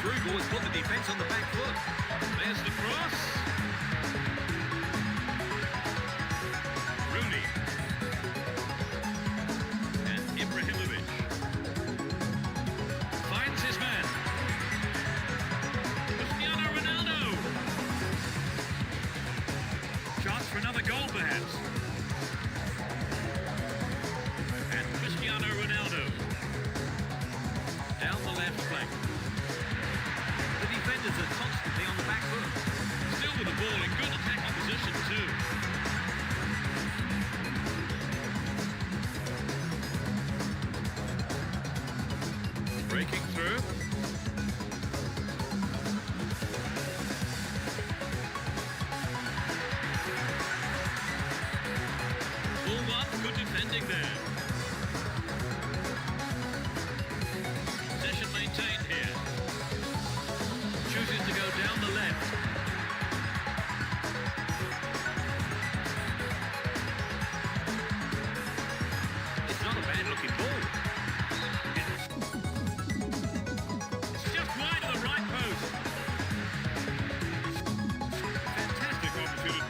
through ball has put the defence on the back foot. There's the cross. Rooney. And Ibrahimovic. Finds his man. Cristiano Ronaldo. Chance for another goal perhaps. And Cristiano Ronaldo. Down the left flank. The defenders are constantly on the back foot. Still with the ball in good attacking position too. Breaking through. Ball up, good defending there. Possession maintained here. Chooses to go down the left. It's not a bad looking ball. It's just wide of the right post. Fantastic opportunity.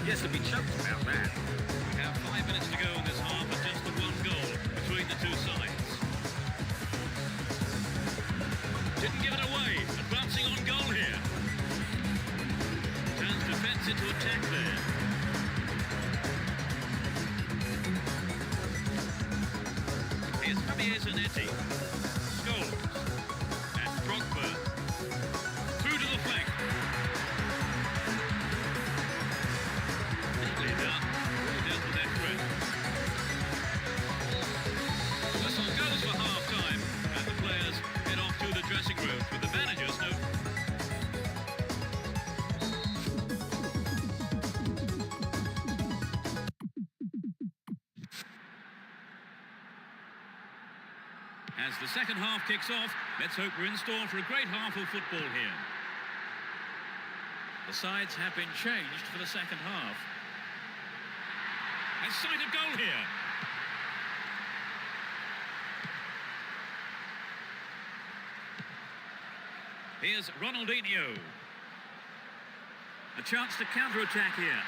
Yes, to be choked about that. We have 5 minutes to go in this half and just the one goal between the two sides. Didn't give it away. Advancing on goal here. Turns defence into attack there. Here's Javier Zanetti. Scholes. And Drogba. Through to the flank. Whistle goes for half-time, and the players head off to the dressing room with the managers note. As the second half kicks off, let's hope we're in store for a great half of football here. The sides have been changed for the second half. A sight of goal here. Here's Ronaldinho. A chance to counter-attack here.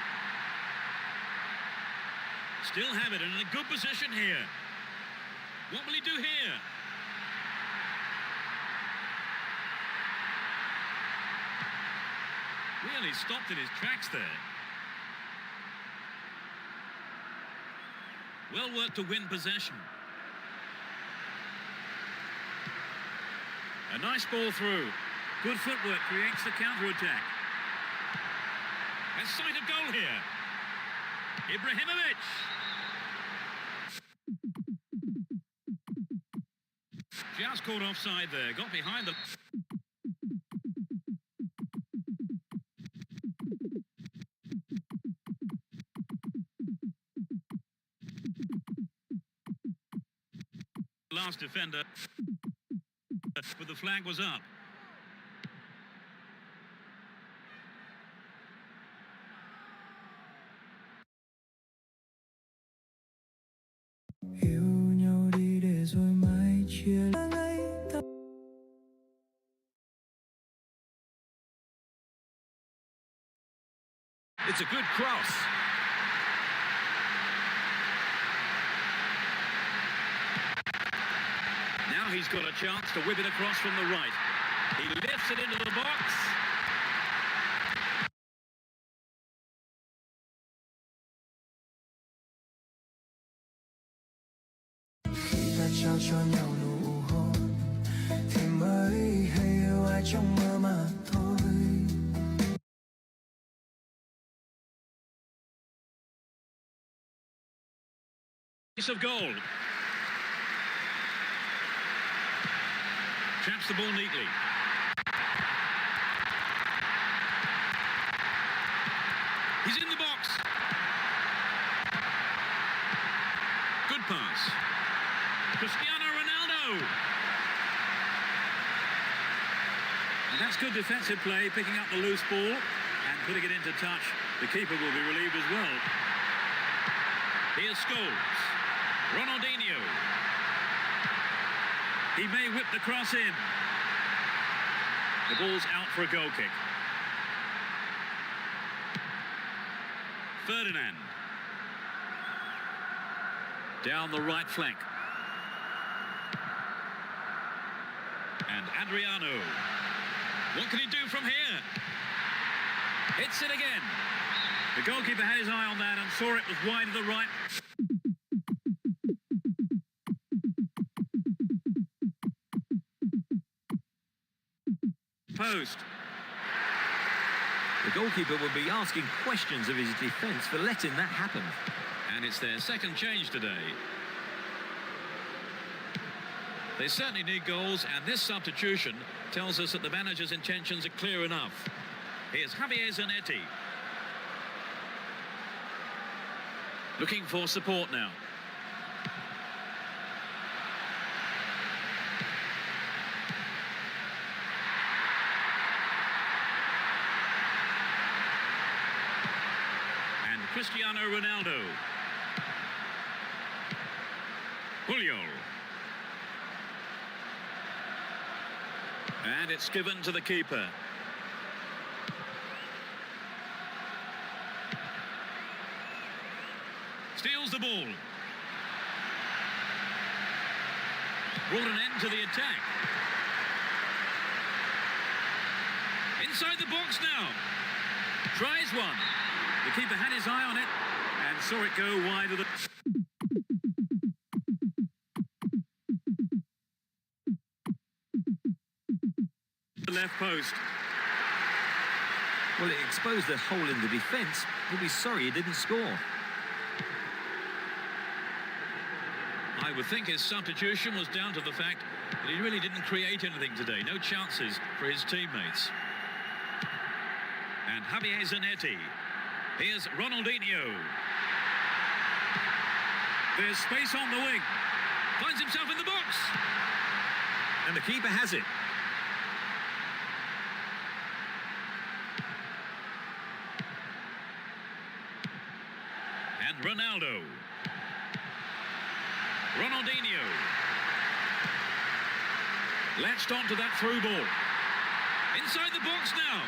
Still have it and in a good position here. What will he do here? Really stopped in his tracks there. Well worked to win possession. A nice ball through. Good footwork creates the counter-attack. A sight of goal here. Ibrahimovic. Just caught offside there. Got behind the... last defender, but the flag was up. Yêu nhau đi để rồi mai chia ngay ta. It's a good cross. Now he's got a chance to whip it across from the right. He lifts it into the box. Khi ta trao cho nhau nụ hôn thì mới hay yêu ai trong mơ mà thôi. Piece of gold. Traps the ball neatly. He's in the box. Good pass. Cristiano Ronaldo. That's good defensive play, picking up the loose ball and putting it into touch. The keeper will be relieved as well. Here's Scholes. Ronaldinho. He may whip the cross in. The ball's out for a goal kick. Ferdinand. Down the right flank. And Adriano. What can he do from here? Hits it again. The goalkeeper had his eye on that and saw it was wide to the right. Post. The goalkeeper will be asking questions of his defence for letting that happen. And it's their second change today. They certainly need goals, and this substitution tells us that the manager's intentions are clear enough. Here's Javier Zanetti. Looking for support now. And Cristiano Ronaldo. Julio. And it's given to the keeper. Steals the ball. Brought an end to the attack. Inside the box now. Tries one. The keeper had his eye on it and saw it go wide of the... left post. Well, it exposed a hole in the defence. He'll be sorry he didn't score. I would think his substitution was down to the fact that he really didn't create anything today. No chances for his teammates. And Javier Zanetti. Here's Ronaldinho. There's space on the wing. Finds himself in the box. And the keeper has it. And Ronaldo. Ronaldinho. Latched onto that through ball. Inside the box now.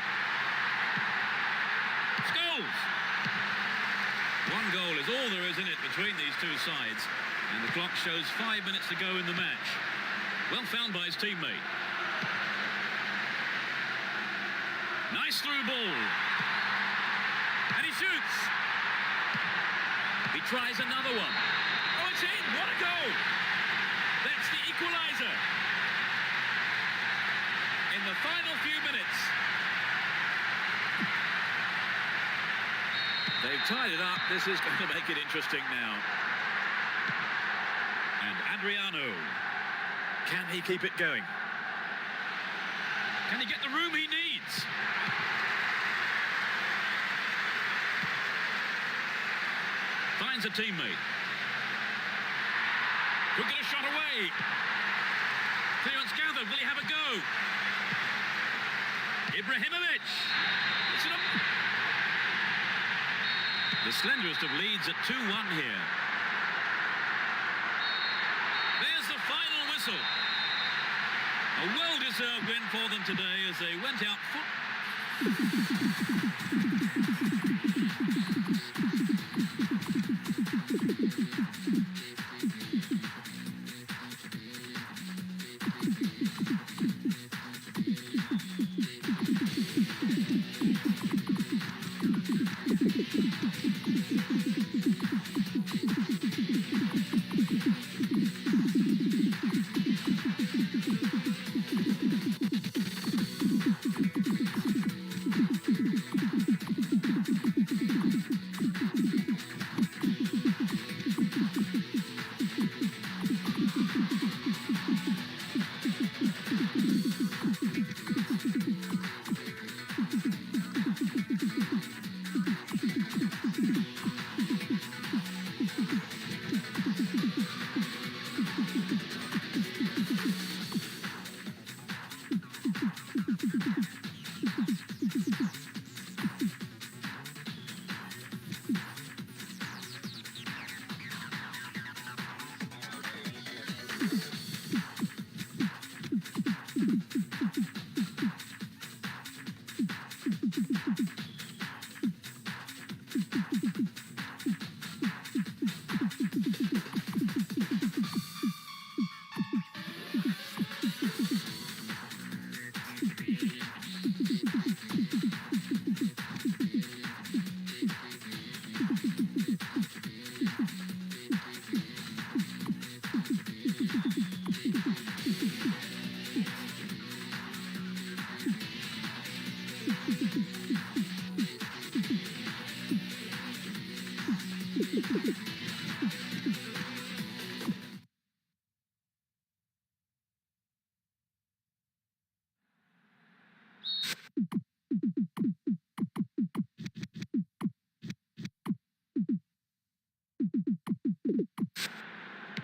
Scholes. One goal is all there is in it between these two sides. And the clock shows 5 minutes to go in the match. Well found by his teammate. Nice through ball. And he shoots. He tries another one. Oh, it's in. What a goal. That's the equaliser. In the final few minutes. They've tied it up. This is going to make it interesting now. And Adriano. Can he keep it going? Can he get the room he needs? Finds a teammate. Could get a shot away. Clearance gathered. Will he have a go? Ibrahimovic. It's an up. The slenderest of leads at 2-1 here. There's the final whistle. A well-deserved win for them today as they went out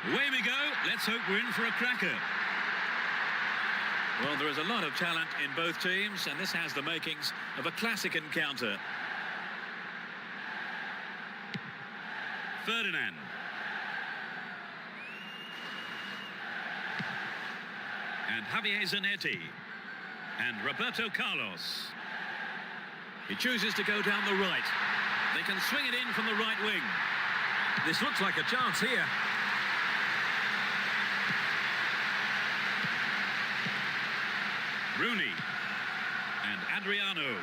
Away we go. Let's hope we're in for a cracker. Well, there is a lot of talent in both teams, and this has the makings of a classic encounter. Ferdinand. And Javier Zanetti. And Roberto Carlos. He chooses to go down the right. They can swing it in from the right wing. This looks like a chance here. Rooney and Adriano.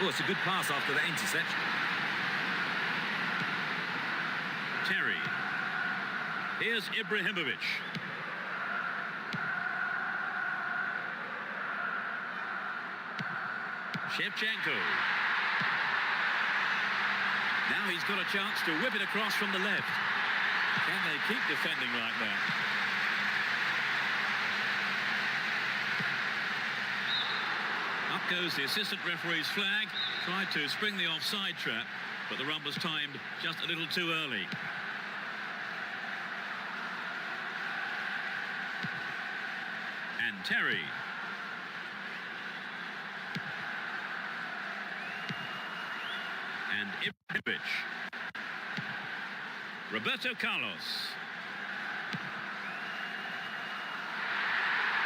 Oh, it's a good pass after that interception. Terry. Here's Ibrahimovic. Shevchenko. Now he's got a chance to whip it across from the left. Can they keep defending like that? Up goes the assistant referee's flag. Tried to spring the offside trap, but the run was timed just a little too early. And Terry. And Ibrahimovic. Roberto Carlos.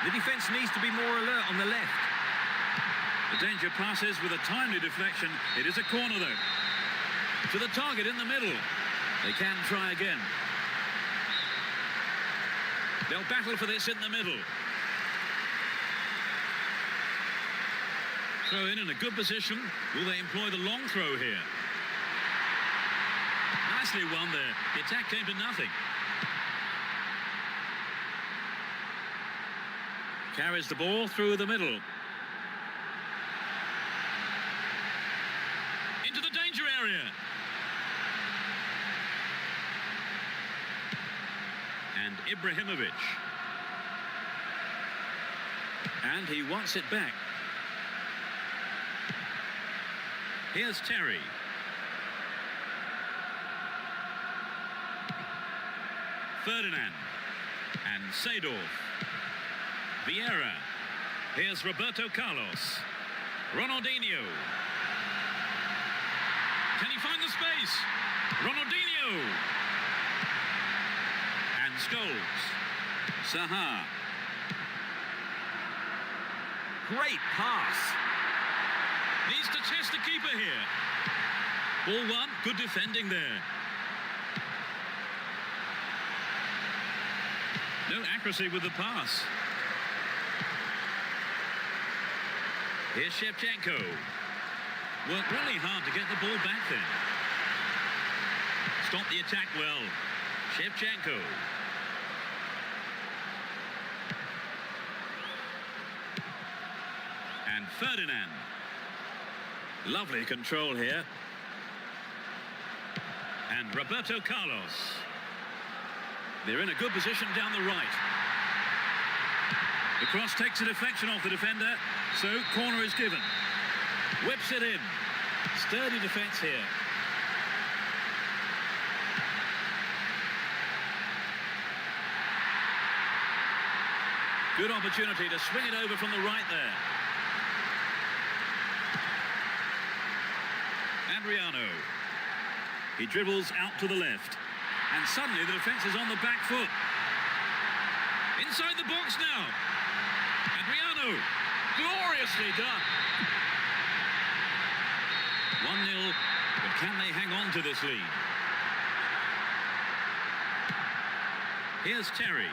The defence needs to be more alert on the left. The danger passes with a timely deflection. It is a corner, though. To the target in the middle. They can try again. They'll battle for this in the middle. Throw in a good position. Will they employ the long throw here? Nicely won there. The attack came to nothing. Carries the ball through the middle. Into the danger area. And Ibrahimovic. And he wants it back. Here's Terry. Ferdinand. And Seedorf. Vieira. Here's Roberto Carlos. Ronaldinho. Can he find the space? Ronaldinho. And Scholes. Saha. Great pass. Needs to test the keeper here. Ball one, good defending there. No accuracy with the pass. Here's Shevchenko. Worked really hard to get the ball back there. Stopped the attack well. Shevchenko. And Ferdinand. Lovely control here. And Roberto Carlos. They're in a good position down the right. The cross takes a deflection off the defender, so corner is given. Whips it in. Sturdy defence here. Good opportunity to swing it over from the right there. Adriano. He dribbles out to the left. And suddenly the defence is on the back foot. Inside the box now. Adriano. Gloriously done. 1-0, but can they hang on to this lead? Here's Terry.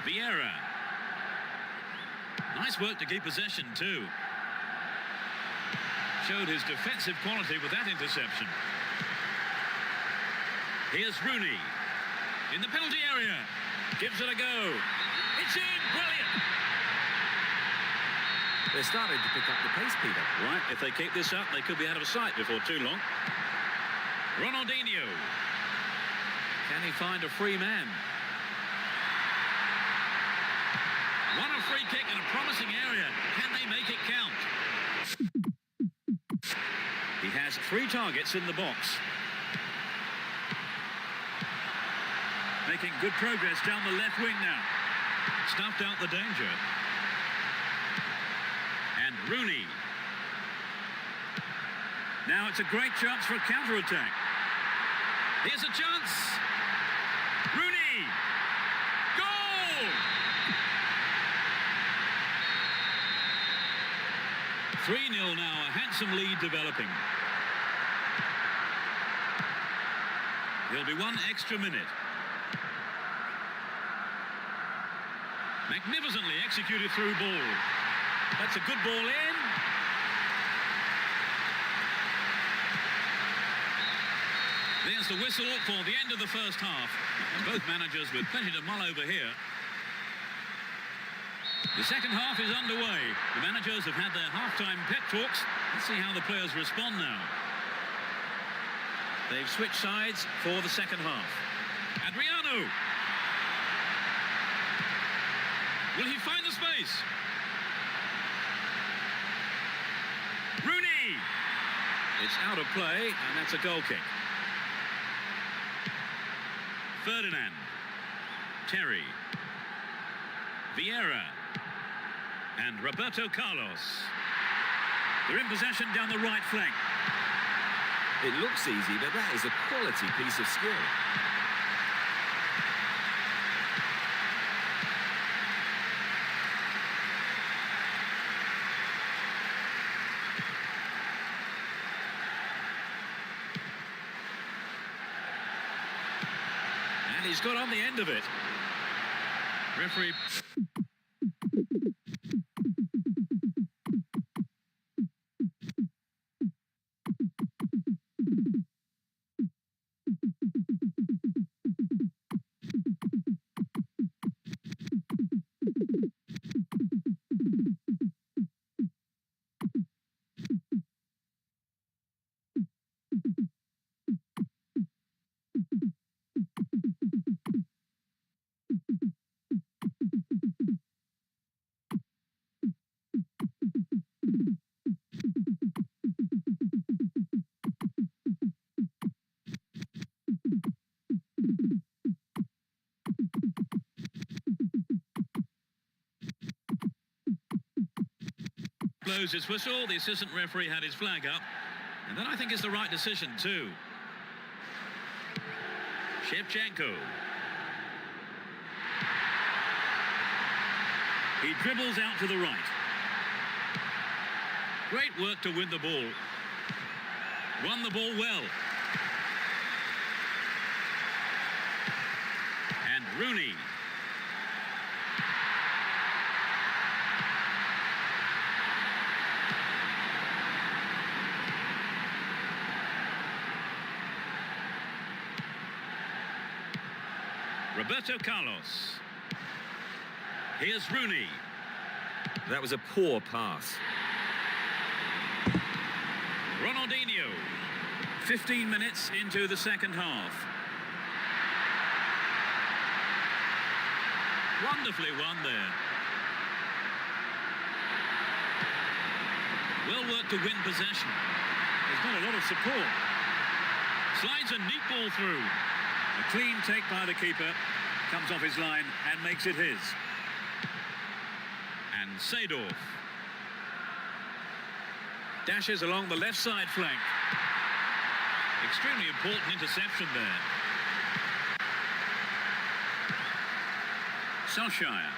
Vieira. Nice work to keep possession too. Showed his defensive quality with that interception. Here's Rooney in the penalty area. Gives it a go. It's in. Brilliant. They're starting to pick up the pace, Peter. Right, if they keep this up, they could be out of sight before too long. Ronaldinho. Can he find a free man? Won a free kick in a promising area. Can they make it count? He has 3 targets in the box. Making good progress down the left wing now. Snuffed out the danger. And Rooney. Now it's a great chance for a counter-attack. Here's a chance. Rooney. Goal! 3-0 now, a handsome lead developing. There'll be 1 extra minute. Magnificently executed through ball. That's a good ball in. There's the whistle for the end of the first half. And both managers with plenty to mull over here. The second half is underway. The managers have had their half-time pep talks. Let's see how the players respond now. They've switched sides for the second half. Adriano. Will he find the space? Rooney! It's out of play, and that's a goal kick. Ferdinand. Terry. Vieira. And Roberto Carlos. They're in possession down the right flank. It looks easy, but that is a quality piece of skill. And he's got on the end of it. Referee... blows his whistle. The assistant referee had his flag up, and that I think is the right decision too. Shevchenko. He dribbles out to the right. Great work to win the ball. Won the ball well. And Rooney. Roberto Carlos. Here's Rooney. That was a poor pass. Ronaldinho. 15 minutes into the second half. Wonderfully won there. Well worked to win possession. There's not a lot of support. Slides a neat ball through. A clean take by the keeper. Comes off his line and makes it his. And Seedorf dashes along the left side flank. Extremely important interception there. Solskjaer.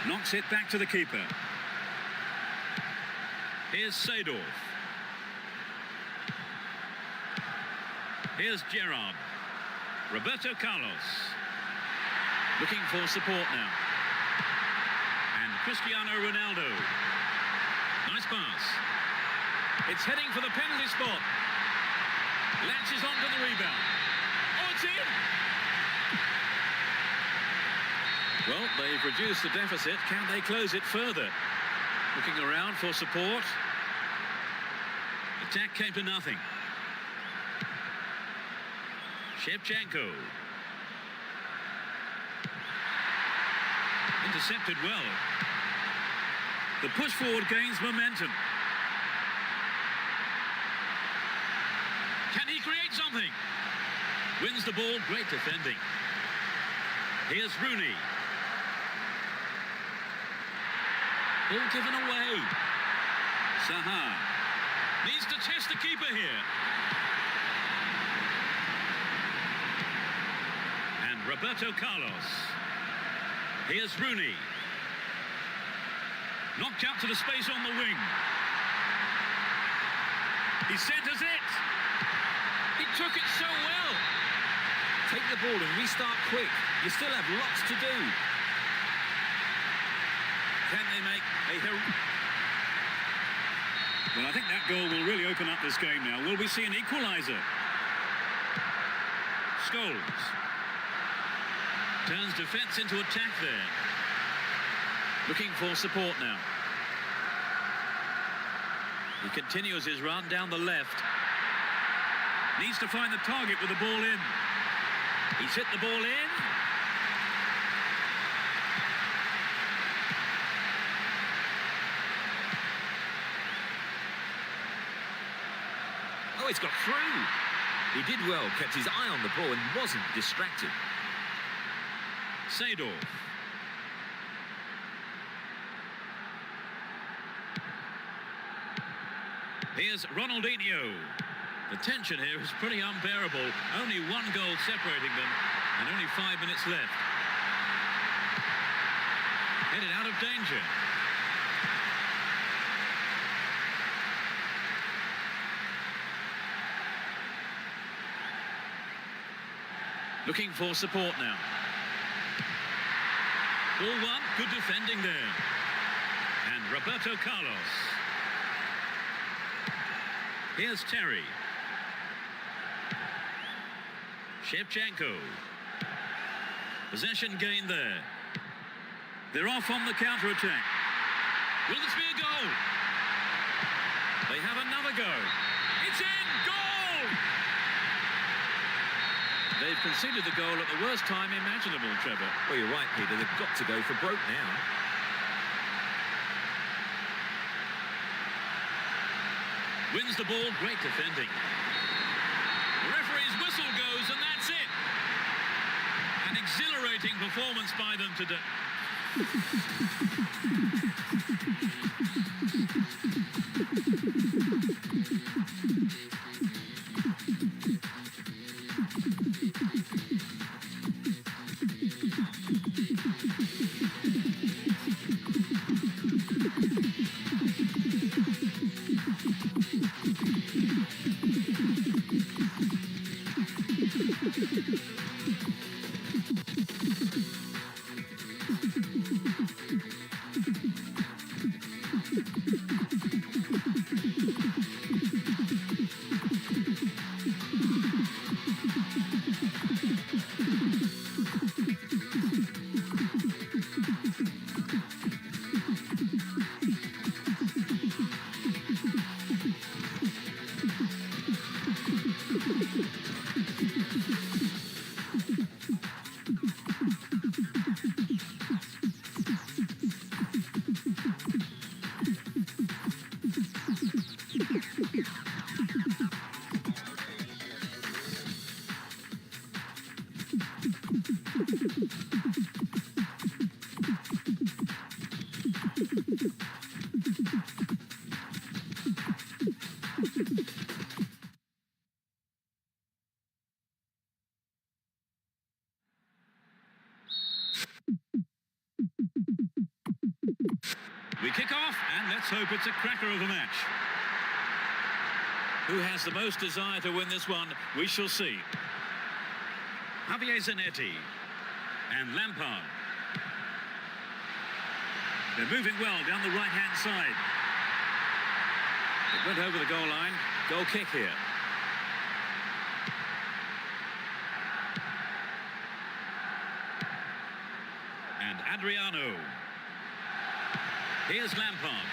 Knocks it back to the keeper. Here's Seedorf. Here's Gerrard. Roberto Carlos. Looking for support now. And Cristiano Ronaldo. Nice pass. It's heading for the penalty spot. Latches onto the rebound. Oh, it's in! Well, they've reduced the deficit. Can they close it further? Looking around for support. Attack came to nothing. Shevchenko. Intercepted well. The push forward gains momentum. Can he create something? Wins the ball, great defending. Here's Rooney. Ball given away. Saha needs to test the keeper here. And Roberto Carlos. Here's Rooney. Knocked out to the space on the wing. He centers it. He took it so well. Take the ball and restart quick. You still have lots to do. Can they make a Well, I think that goal will really open up this game now. Will we see an equaliser? Scholes turns defence into attack there. Looking for support now. He continues his run down the left. Needs to find the target with the ball in. He's hit the ball in. Oh, it's got through. He did well, kept his eye on the ball and wasn't distracted. Seedorf. Here's Ronaldinho. The tension here is pretty unbearable. Only one goal separating them and only 5 minutes left. Headed out of danger. Looking for support now. Ball one, good defending there. And Roberto Carlos. Here's Terry. Shevchenko. Possession gained there. They're off on the counter-attack. Will this be a goal? They have another go. It's in! Goal! They've conceded the goal at the worst time imaginable, Trevor. Well, you're right, Peter. They've got to go for broke now. Wins the ball, great defending. The referee's whistle goes, and that's it. An exhilarating performance by them today. We kick off, and let's hope it's a cracker of a match. Who has the most desire to win this one? We shall see. Javier Zanetti and Lampard. They're moving well down the right-hand side. It went over the goal line. Goal kick here. And Adriano. Here's Lampard.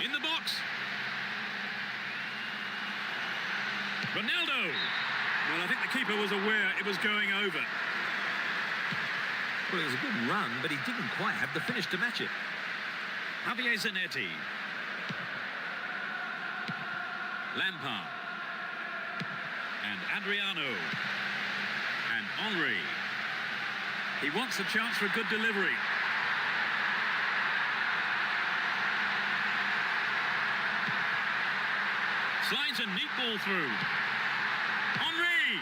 In the box. Ronaldo. Well, I think the keeper was aware it was going over. Well, it was a good run, but he didn't quite have the finish to match it. Javier Zanetti. Lampard. And Adriano. And Henry. He wants a chance for a good delivery. Slides a neat ball through. Henry!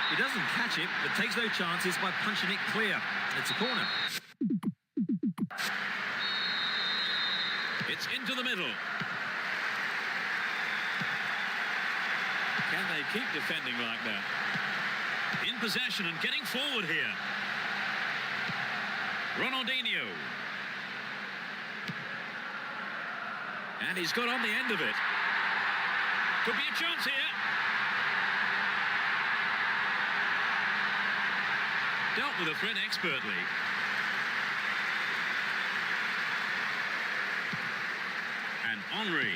He doesn't catch it, but takes no chances by punching it clear. It's a corner. It's into the middle. Can they keep defending like that? In possession and getting forward here. Ronaldinho. And he's got on the end of it. Could be a chance here. Dealt with the threat expertly. And Henry.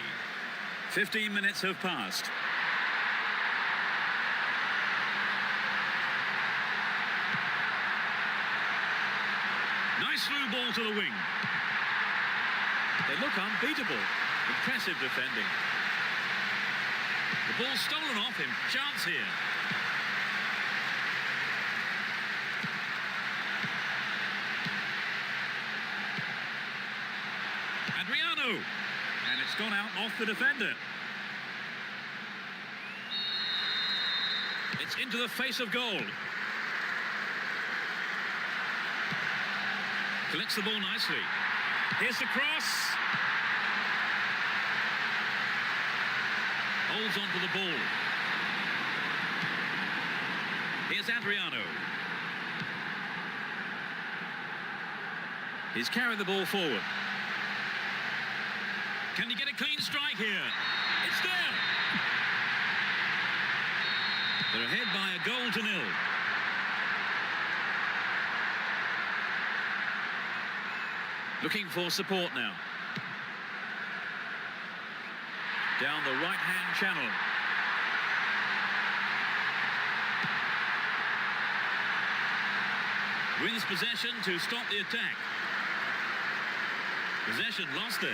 15 minutes have passed. Nice through ball to the wing. They look unbeatable. Impressive defending. The ball stolen off him. Chance here. Adriano. And it's gone out off the defender. It's into the face of goal. Collects the ball nicely. Here's the cross. Holds on to the ball. Here's Adriano. He's carried the ball forward. Can he get a clean strike here? It's there. They're ahead by a goal to nil. Looking for support now. Down the right-hand channel. Wins possession to stop the attack. Possession lost there.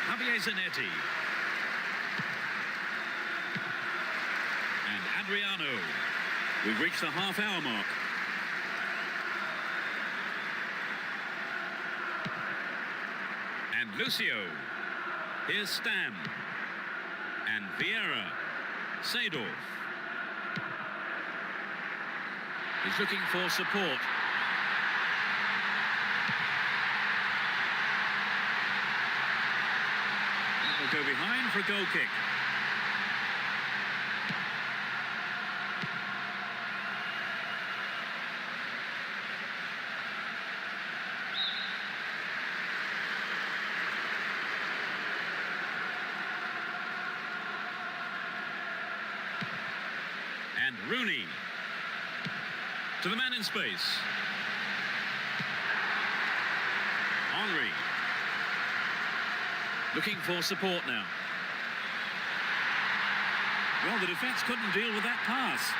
Javier Zanetti. And Adriano. We've reached the half-hour mark. And Lucio. Here's Stam. And Vieira. Seedorf. He's looking for support. That will go behind for a goal kick. And Rooney. To the man in space. Henry. Looking for support now. Well, the defence couldn't deal with that pass.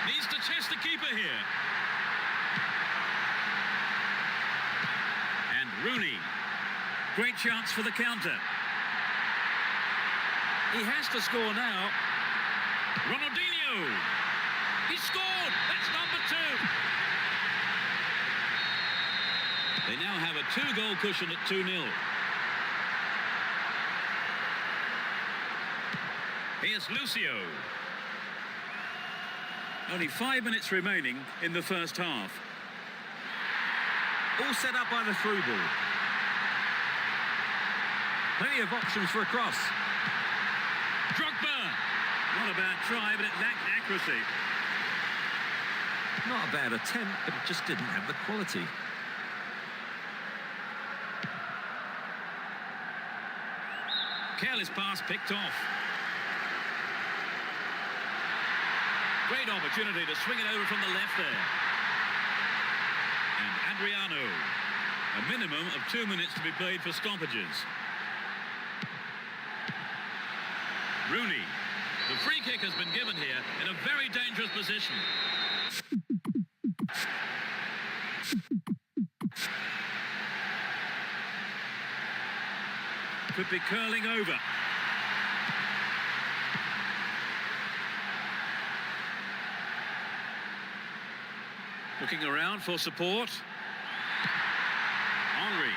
Needs to test the keeper here. And Rooney. Great chance for the counter. He has to score now. Ronaldinho. He scored! That's number 2. They now have a 2-goal cushion at 2-0. Here's Lucio. Only 5 minutes remaining in the first half. All set up by the through ball. Plenty of options for a cross. Drogba. Not a bad try, but it lacked accuracy. Not a bad attempt, but it just didn't have the quality. Careless pass picked off. Great opportunity to swing it over from the left there. And Adriano. A minimum of 2 minutes to be played for stoppages. Rooney. The free kick has been given here in a very dangerous position. Could be curling over. Looking around for support. Henry.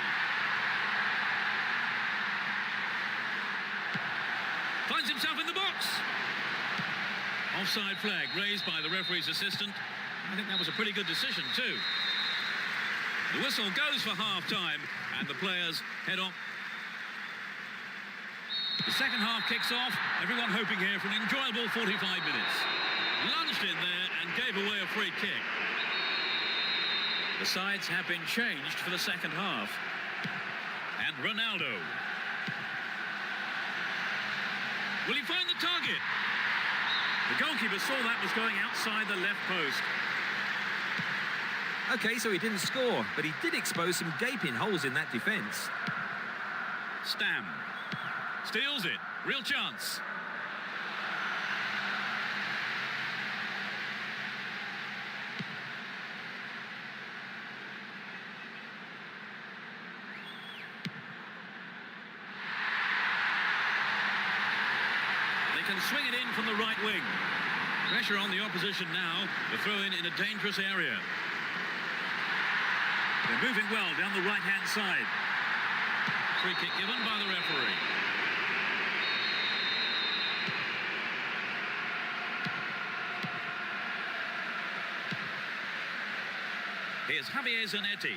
Finds himself in the box. Offside flag raised by the referee's assistant. I think that was a pretty good decision too. The whistle goes for half-time and the players head on. The second half kicks off. Everyone hoping here for an enjoyable 45 minutes. Lunged in there and gave away a free kick. The sides have been changed for the second half. And Ronaldo. Will he find the target? The goalkeeper saw that was going outside the left post. Okay, so he didn't score, but he did expose some gaping holes in that defence. Stam. Steals it. Real chance. They can swing it in from the right wing. Pressure on the opposition now. The throw in a dangerous area. They're moving well down the right-hand side. Free kick given by the referee. Here's Javier Zanetti.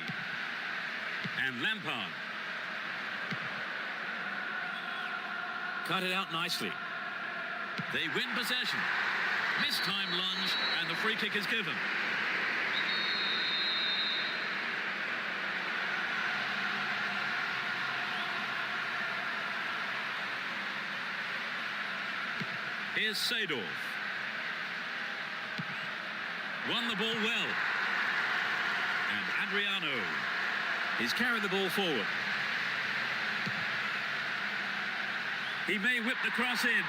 And Lampard. Cut it out nicely. They win possession. Mistime lunge, and the free kick is given. Here's Seedorf. Won the ball well. And Adriano. He's carried the ball forward. He may whip the cross in.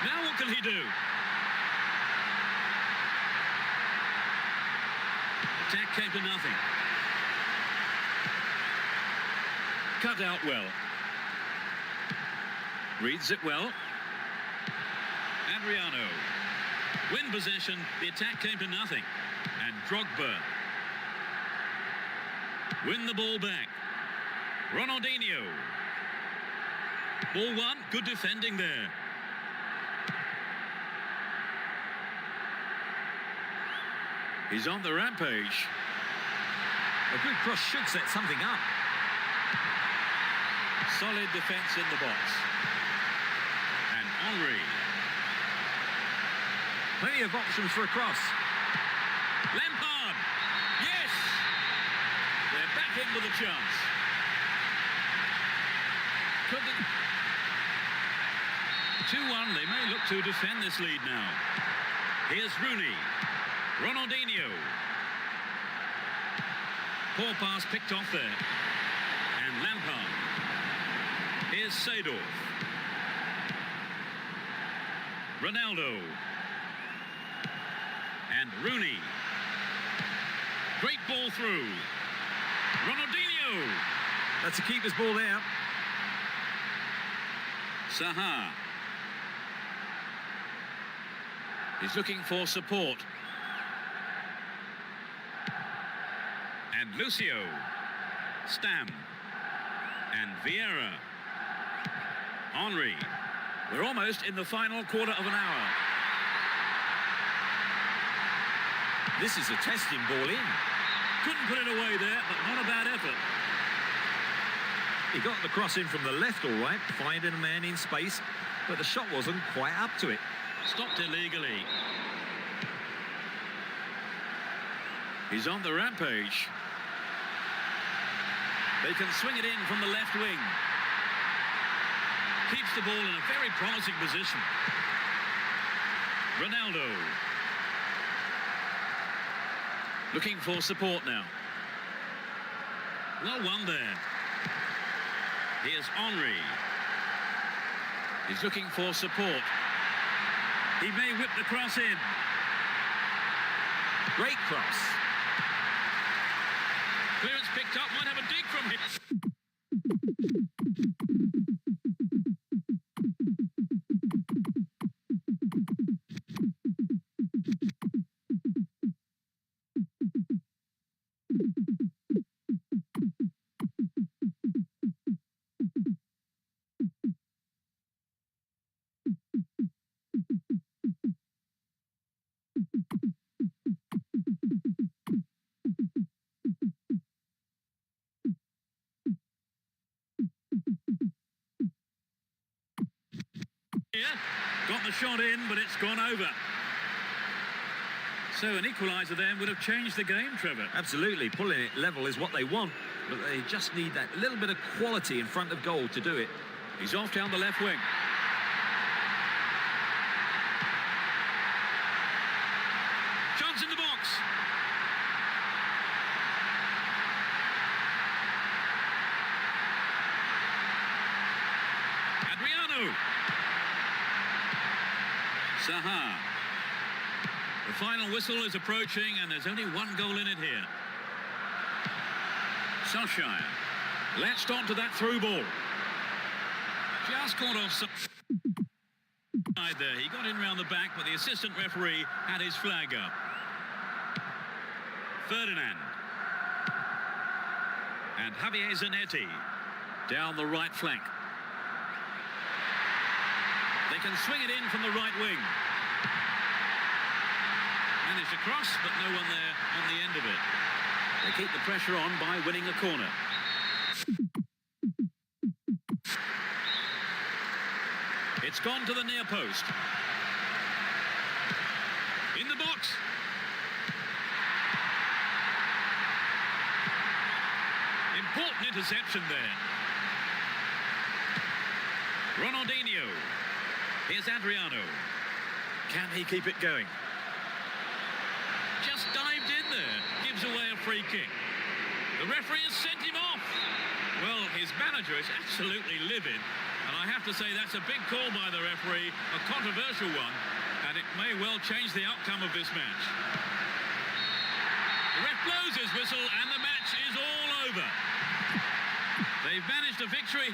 Now what can he do? Attack came to nothing. Cut out well. Reads it well. Adriano. Win possession. The attack came to nothing. And Drogba. Win the ball back. Ronaldinho. Ball one. Good defending there. He's on the rampage. A good cross should set something up. Solid defence in the box. And Henry. Plenty of options for a cross. Lampard. Yes! They're back in with a chance. Could they... 2-1. They may look to defend this lead now. Here's Rooney. Ronaldinho. Poor pass picked off there. And Lampard. Here's Seedorf. Ronaldo. And Rooney. Great ball through. Ronaldinho. That's a keeper's ball there. Saha. He's looking for support. And Lucio. Stam. And Vieira. Henry. We're almost in the final quarter of an hour. This is a testing ball in. Couldn't put it away there, but not a bad effort. He got the cross in from the left all right, finding a man in space, but the shot wasn't quite up to it. Stopped illegally. He's on the rampage. They can swing it in from the left wing. Keeps the ball in a very promising position. Ronaldo. Looking for support now. Well won there. Here's Henry. He's looking for support. He may whip the cross in. Great cross. Clearance picked up, might have a dig from him. Got the shot in, but it's gone over. So an equaliser then would have changed the game, Trevor. Absolutely, pulling it level is what they want, but they just need that little bit of quality in front of goal to do it. He's off down the left wing. Chance in the box. Adriano. Saha. The final whistle is approaching and there's only one goal in it here. Solskjaer latched onto that through ball. Just caught off side there. He got in round the back, but the assistant referee had his flag up. Ferdinand. And Javier Zanetti down the right flank. They can swing it in from the right wing. Managed to cross, but no one there on the end of it. They keep the pressure on by winning a corner. It's gone to the near post. In the box. Important interception there. Ronaldinho. Here's Adriano. Can he keep it going? Just dived in there. Gives away a free kick. The referee has sent him off. Well, his manager is absolutely livid. And I have to say that's a big call by the referee, a controversial one, and it may well change the outcome of this match. The ref blows his whistle and the match is all over. They've managed a victory.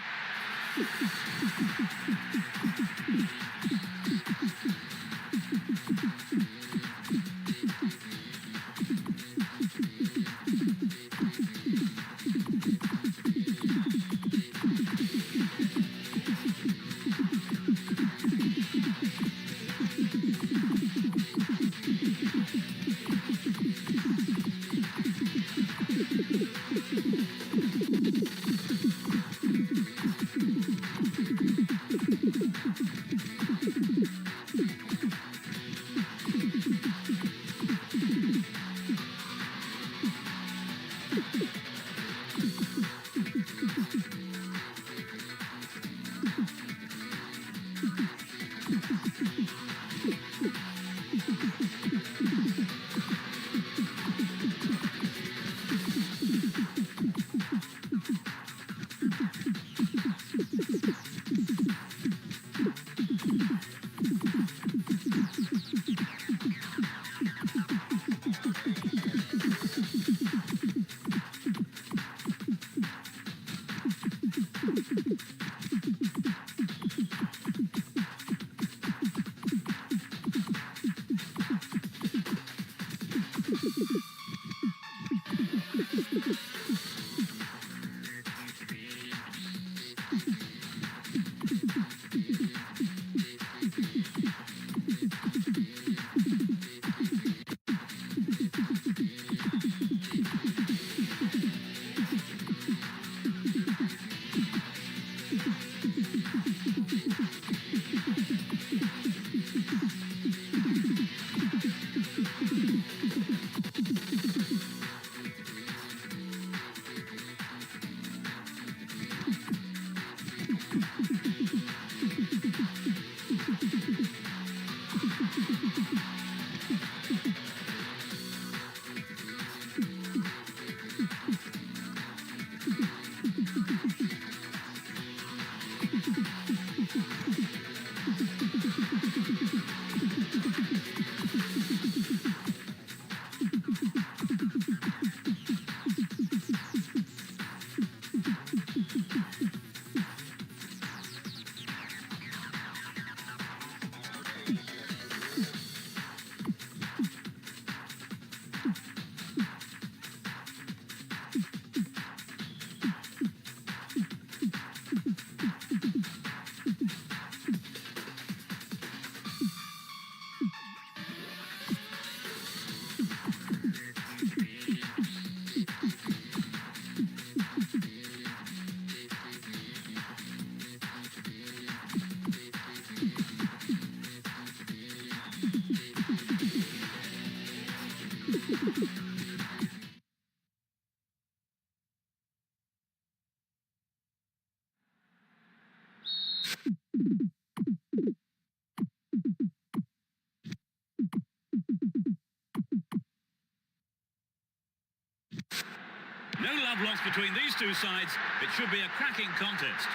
No love lost between these two sides. It should be a cracking contest.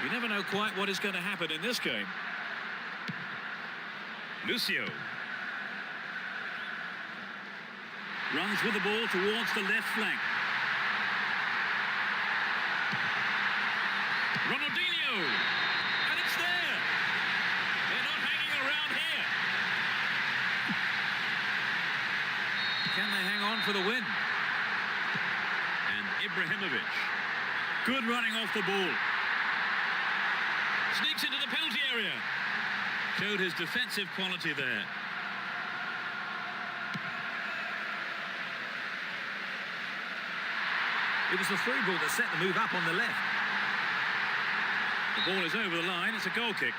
You never know quite what is going to happen in this game. Lucio runs with the ball towards the left flank. Ronaldinho, and it's there. They're not hanging around here. Can they hang on for the win? And Ibrahimovic, good running off the ball. Sneaks into the penalty area. Showed his defensive quality there. It was the through ball that set the move up on the left. The ball is over the line. It's a goal kick.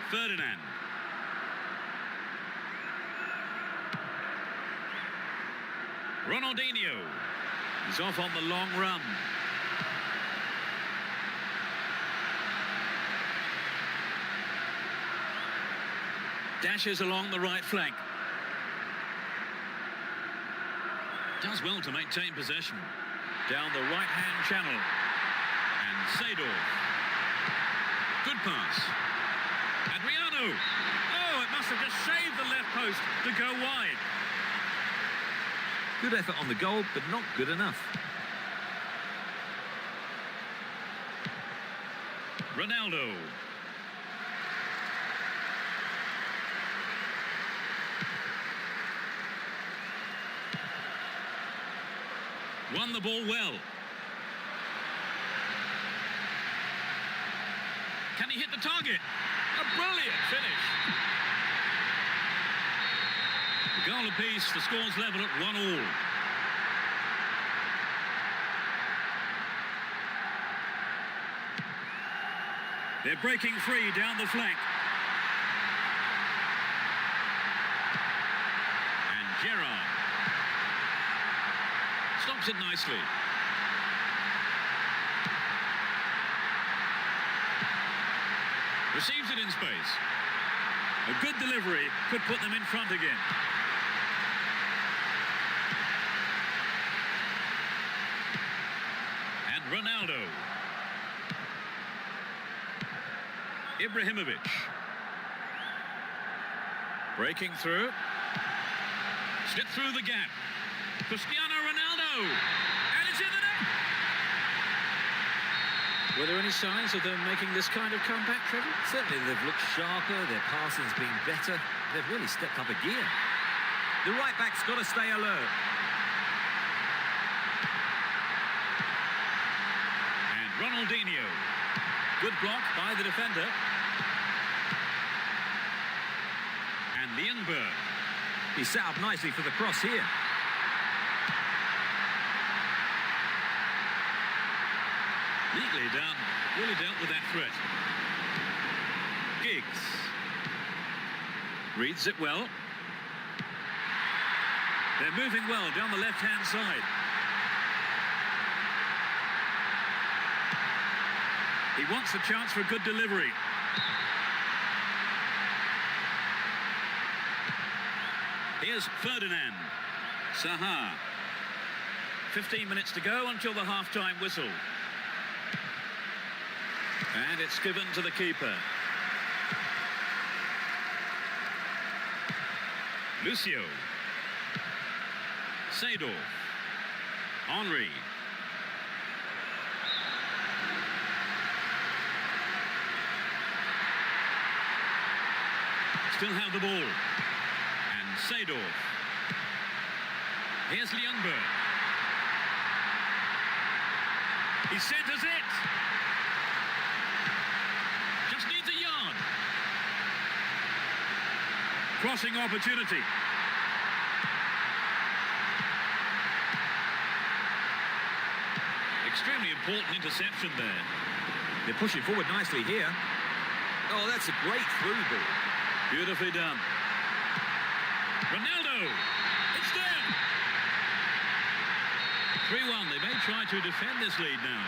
Ferdinand. Ronaldinho. He's off on the long run. Dashes along the right flank. Does well to maintain possession. Down the right-hand channel. And Seedorf. Good pass. Adriano. Oh, it must have just saved the left post to go wide. Good effort on the goal, but not good enough. Ronaldo. Won the ball well. Can he hit the target? A brilliant finish. A goal apiece, the score's level at 1-1. They're breaking free down the flank. And Gerrard stops it nicely. Receives it in space. A good delivery could put them in front again. And Ronaldo. Ibrahimovic. Breaking through. Slip through the gap. Cristiano Ronaldo. And it's in the net. Were there any signs of them making this kind of comeback, Trevor? Certainly they've looked sharper, their passing's been better. They've really stepped up a gear. The right back's got to stay alert. And Ronaldinho. Good block by the defender. And Ljungberg. He's set up nicely for the cross here. Neatly done. Really dealt with that threat. Giggs. Reads it well. They're moving well down the left-hand side. He wants the chance for a good delivery. Here's Ferdinand. Saha. 15 minutes to go until the half-time whistle. And it's given to the keeper. Lucio. Seedorf. Henry. Still have the ball. And Seedorf. Here's Ljungberg. He centers it. Just needs a yard. Crossing opportunity. Extremely important interception there. They're pushing forward nicely here. Oh, that's a great through ball. Beautifully done. Ronaldo. It's there. 3-1. They may try to defend this lead now.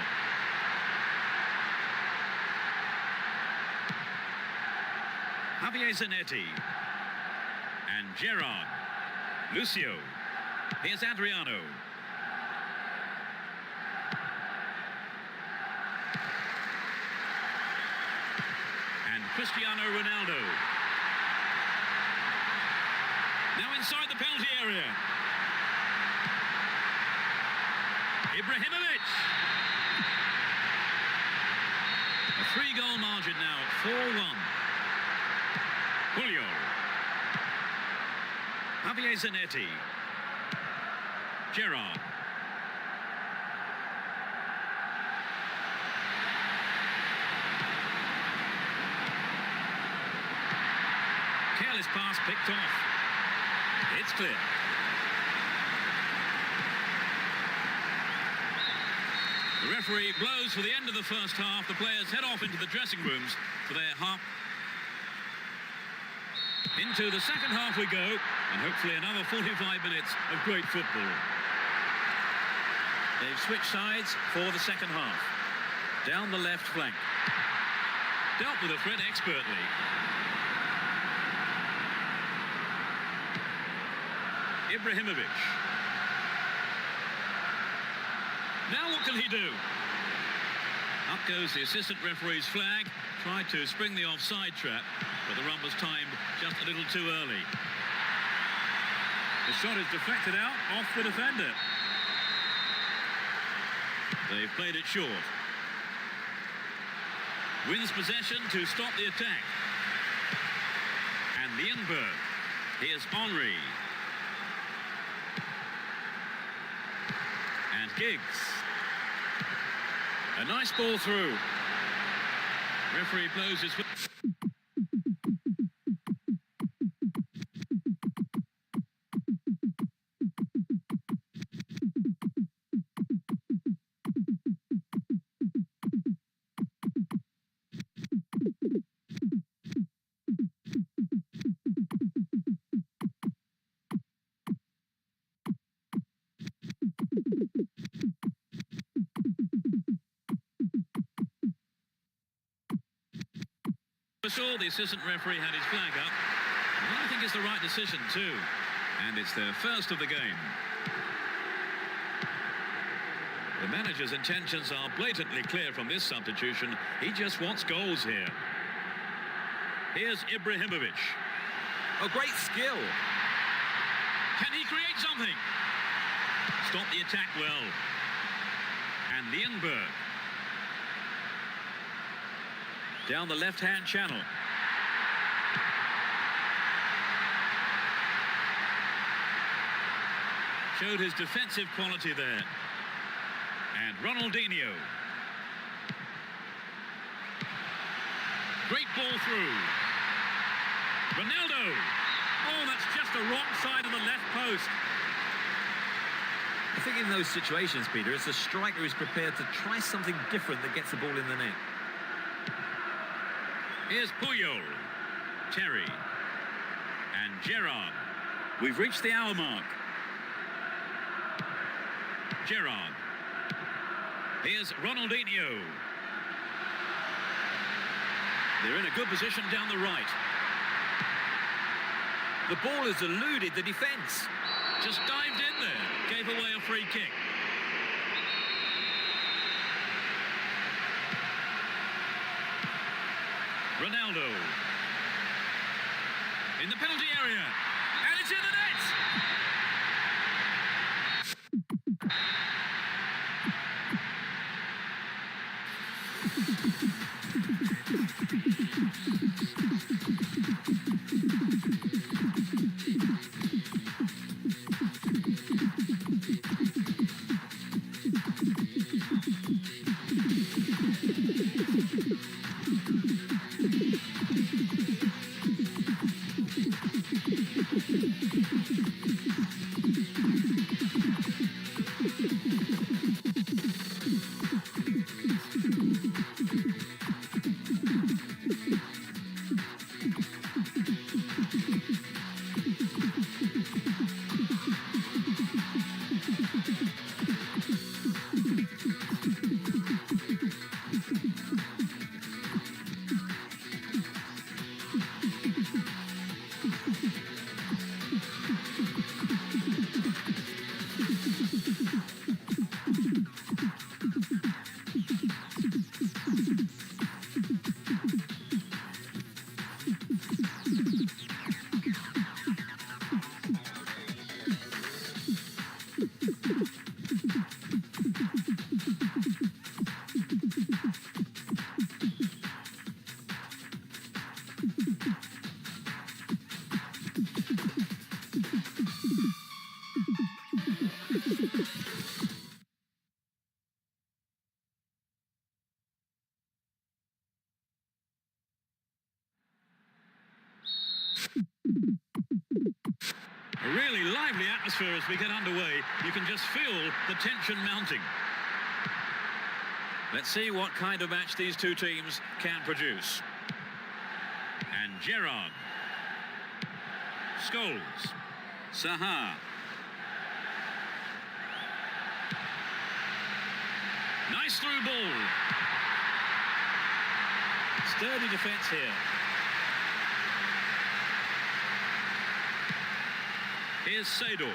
Javier Zanetti. And Gerard. Lucio. Here's Adriano. And Cristiano Ronaldo. Now inside the penalty area. Ibrahimovic. A 3-goal margin now at 4-1. Julio. Javier Zanetti. Gerard. Careless pass picked off. It's clear. The referee blows for the end of the first half. The players head off into the dressing rooms for their half. Into the second half we go, and hopefully another 45 minutes of great football. They've switched sides for the second half. Down the left flank. Dealt with the threat expertly. Ibrahimovic. Now what can he do? Up goes the assistant referee's flag. Tried to spring the offside trap, but the run was timed just a little too early. The shot is deflected out off the defender. They've played it short. Wins possession to stop the attack. And Lienberg. Here's Henry. And Giggs. A nice ball through. Referee blows his... The assistant referee had his flag up, and I think it's the right decision too, and it's their first of the game. The manager's intentions are blatantly clear from this substitution. He just wants goals here. Here's Ibrahimovic. Oh, great skill. Can he create something? Stop the attack well. And Lienberg. Down the left-hand channel. Showed his defensive quality there. And Ronaldinho. Great ball through. Ronaldo. Oh, that's just the wrong side of the left post. I think in those situations, Peter, it's the striker who's prepared to try something different that gets the ball in the net. Here's Puyol. Terry. And Gerard. We've reached the hour mark. Gerard. Here's Ronaldinho. They're in a good position down the right. The ball has eluded the defence. Just dived in there. Gave away a free kick. Ronaldo. In the penalty area. And it's in the net. A really lively atmosphere as we get underway. You can just feel the tension mounting. Let's see what kind of match these two teams can produce. And Gerard. Scholes. Saha. Nice through ball. Sturdy defence here. Here's Seedorf.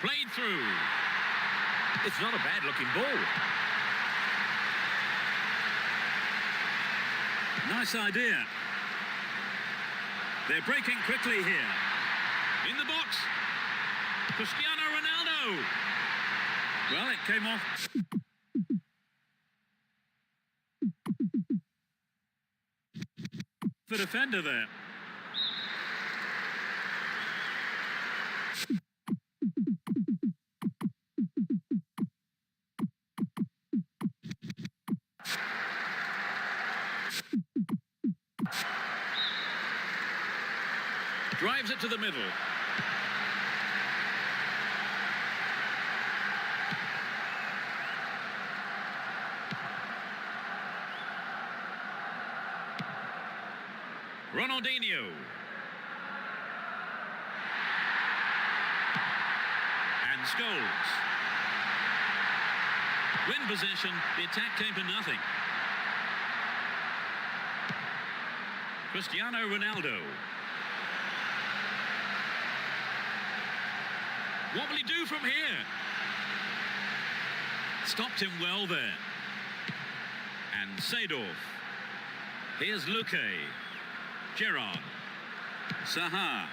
Played through. It's not a bad-looking ball. Nice idea. They're breaking quickly here. In the box. Cristiano Ronaldo. Well, it came off. The defender there. Drives it to the middle. Ronaldinho. And Scholes. Win possession, the attack came to nothing. Cristiano Ronaldo. What will he do from here? Stopped him well there. And Seedorf. Here's Luque. Gerard. Saha.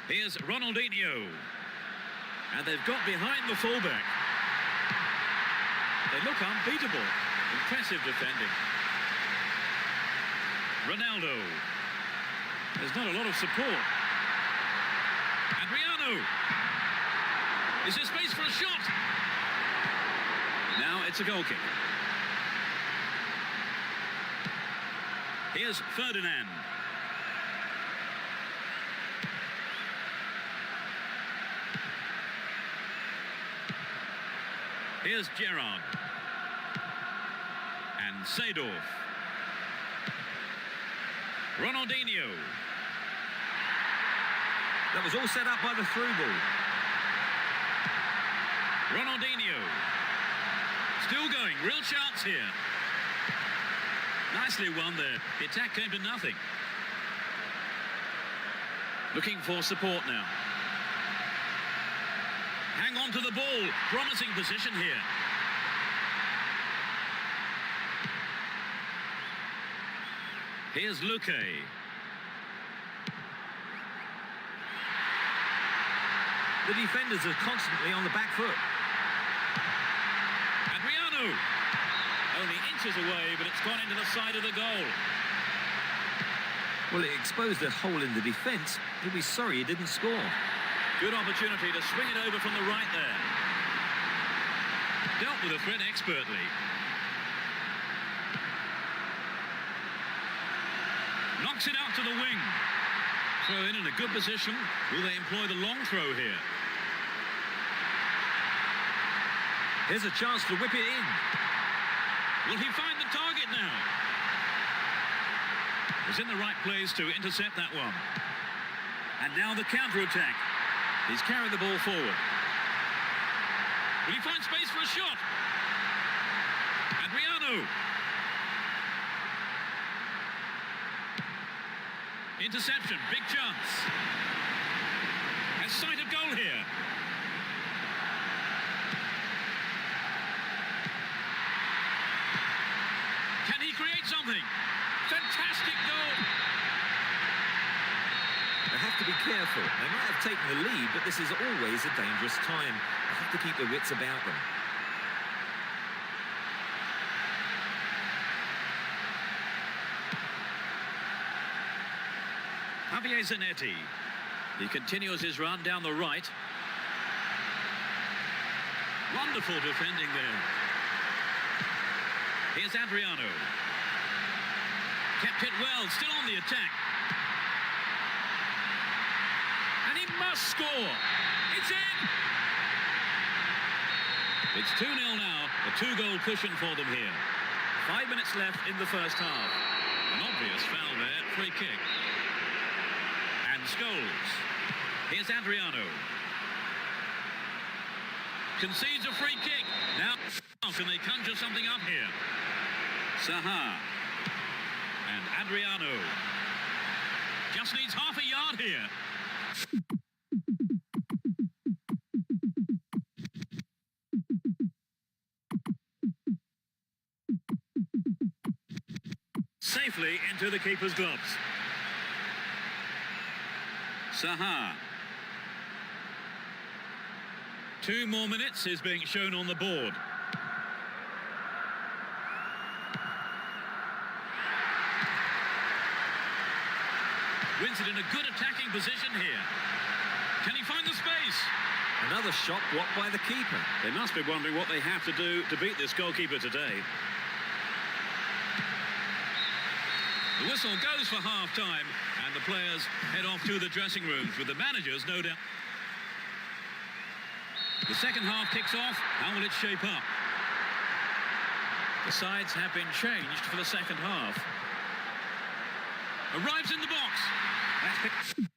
Here's Ronaldinho. And they've got behind the fullback. They look unbeatable. Impressive defending. Ronaldo. There's not a lot of support. Adriano. Is there space for a shot? Now it's a goal kick. Here's Ferdinand. Here's Gerard. And Seedorf. Ronaldinho. That was all set up by the through ball. Ronaldinho. Still going, real chance here. Nicely won there. The attack came to nothing. Looking for support now. Hang on to the ball. Promising position here. Here's Luque. The defenders are constantly on the back foot. Adriano. Only inches away, but it's gone into the side of the goal. Well, it exposed a hole in the defence. He'll be sorry he didn't score. Good opportunity to swing it over from the right there. Dealt with the threat expertly. Knocks it out to the wing. Throw in a good position. Will they employ the long throw here? Here's a chance to whip it in. Will he find the target now? He's in the right place to intercept that one. And now the counter-attack. He's carried the ball forward. Will he find space for a shot? Adriano. Interception, big chance. Has sight of goal here. Can he create something? Fantastic goal. They have to be careful careful. They might have taken the lead, but this is always a dangerous time. They have to keep their wits about them. Javier Zanetti. He continues his run down the right. Wonderful defending there. Here's Adriano. Kept it well, still on the attack. And he must score. It's in. It's 2-0 now, a 2-goal cushion for them here. 5 minutes left in the first half. An obvious foul there, free kick. And Scholes. Here's Adriano. Concedes a free kick. Now, how can they conjure something up here? Saha. And Adriano. Just needs half a yard here. Safely into the keeper's gloves. Saha. 2 more minutes is being shown on the board. Wins it in a good attacking position here. Can he find the space? Another shot blocked by the keeper. They must be wondering what they have to do to beat this goalkeeper today. The whistle goes for half-time, and the players head off to the dressing rooms with the managers, no doubt. The second half kicks off. How will it shape up? The sides have been changed for the second half. Arrives in the box. That's it.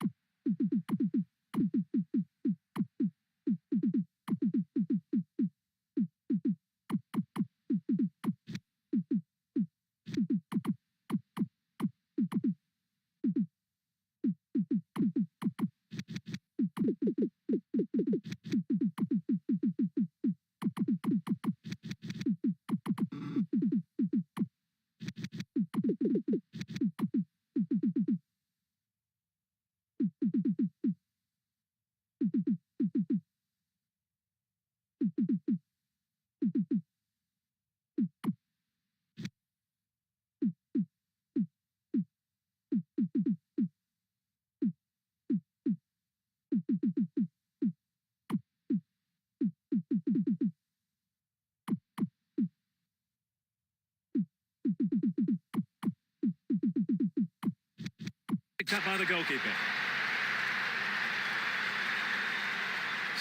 Picked up by the goalkeeper.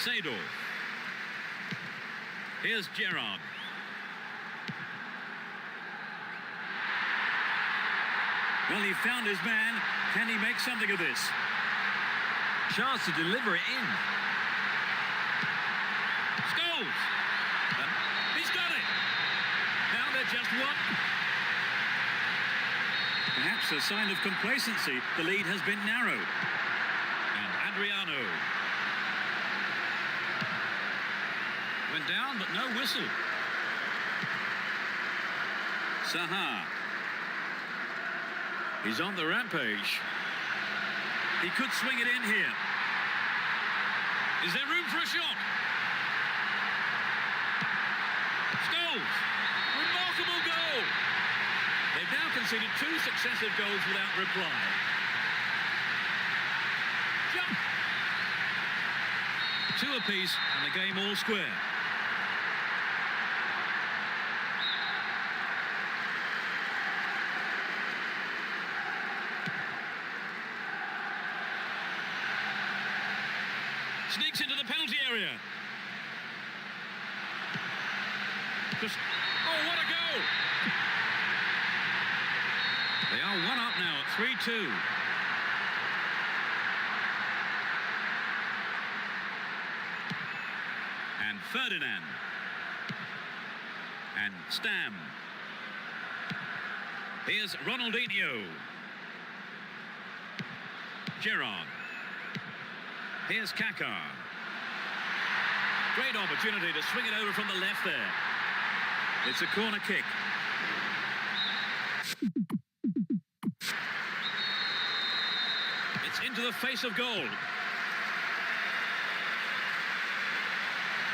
Seydorf. Here's Gerrard. Well, he found his man. Can he make something of this? Chance to deliver it in. Scholes. He's got it. Now they're just one. Perhaps a sign of complacency. The lead has been narrowed. And Adriano. Went down, but no whistle. Saha. He's on the rampage. He could swing it in here. Is there room for a shot? Scholes. Remarkable goal. They've now conceded 2 successive goals without reply. Jump. 2 apiece and the game all square. Sneaks into the penalty area. Just, oh, what a goal! They are 1 up now at 3-2. And Ferdinand. And Stam. Here's Ronaldinho. Gerrard. Here's Kaká. Great opportunity to swing it over from the left there. It's a corner kick. It's into the face of goal.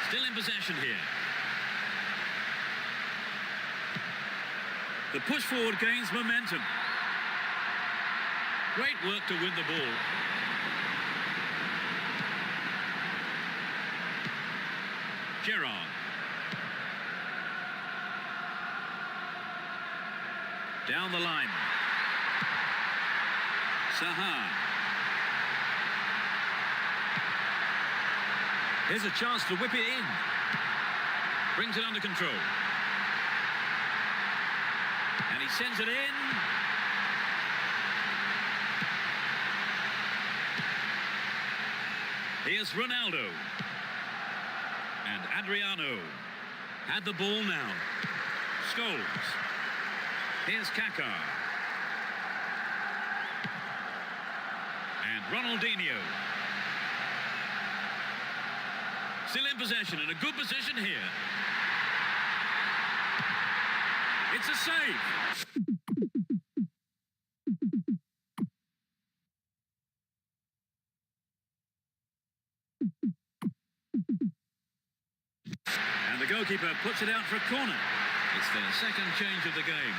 Still in possession here. The push forward gains momentum. Great work to win the ball. Gerrard. Down the line. Saha. Here's a chance to whip it in. Brings it under control. And he sends it in. Here's Ronaldo. And Adriano. Had the ball now. Scholes. Here's Kaká. And Ronaldinho. Still in possession, in a good position here. It's a save. And the goalkeeper puts it out for a corner. It's their second change of the game.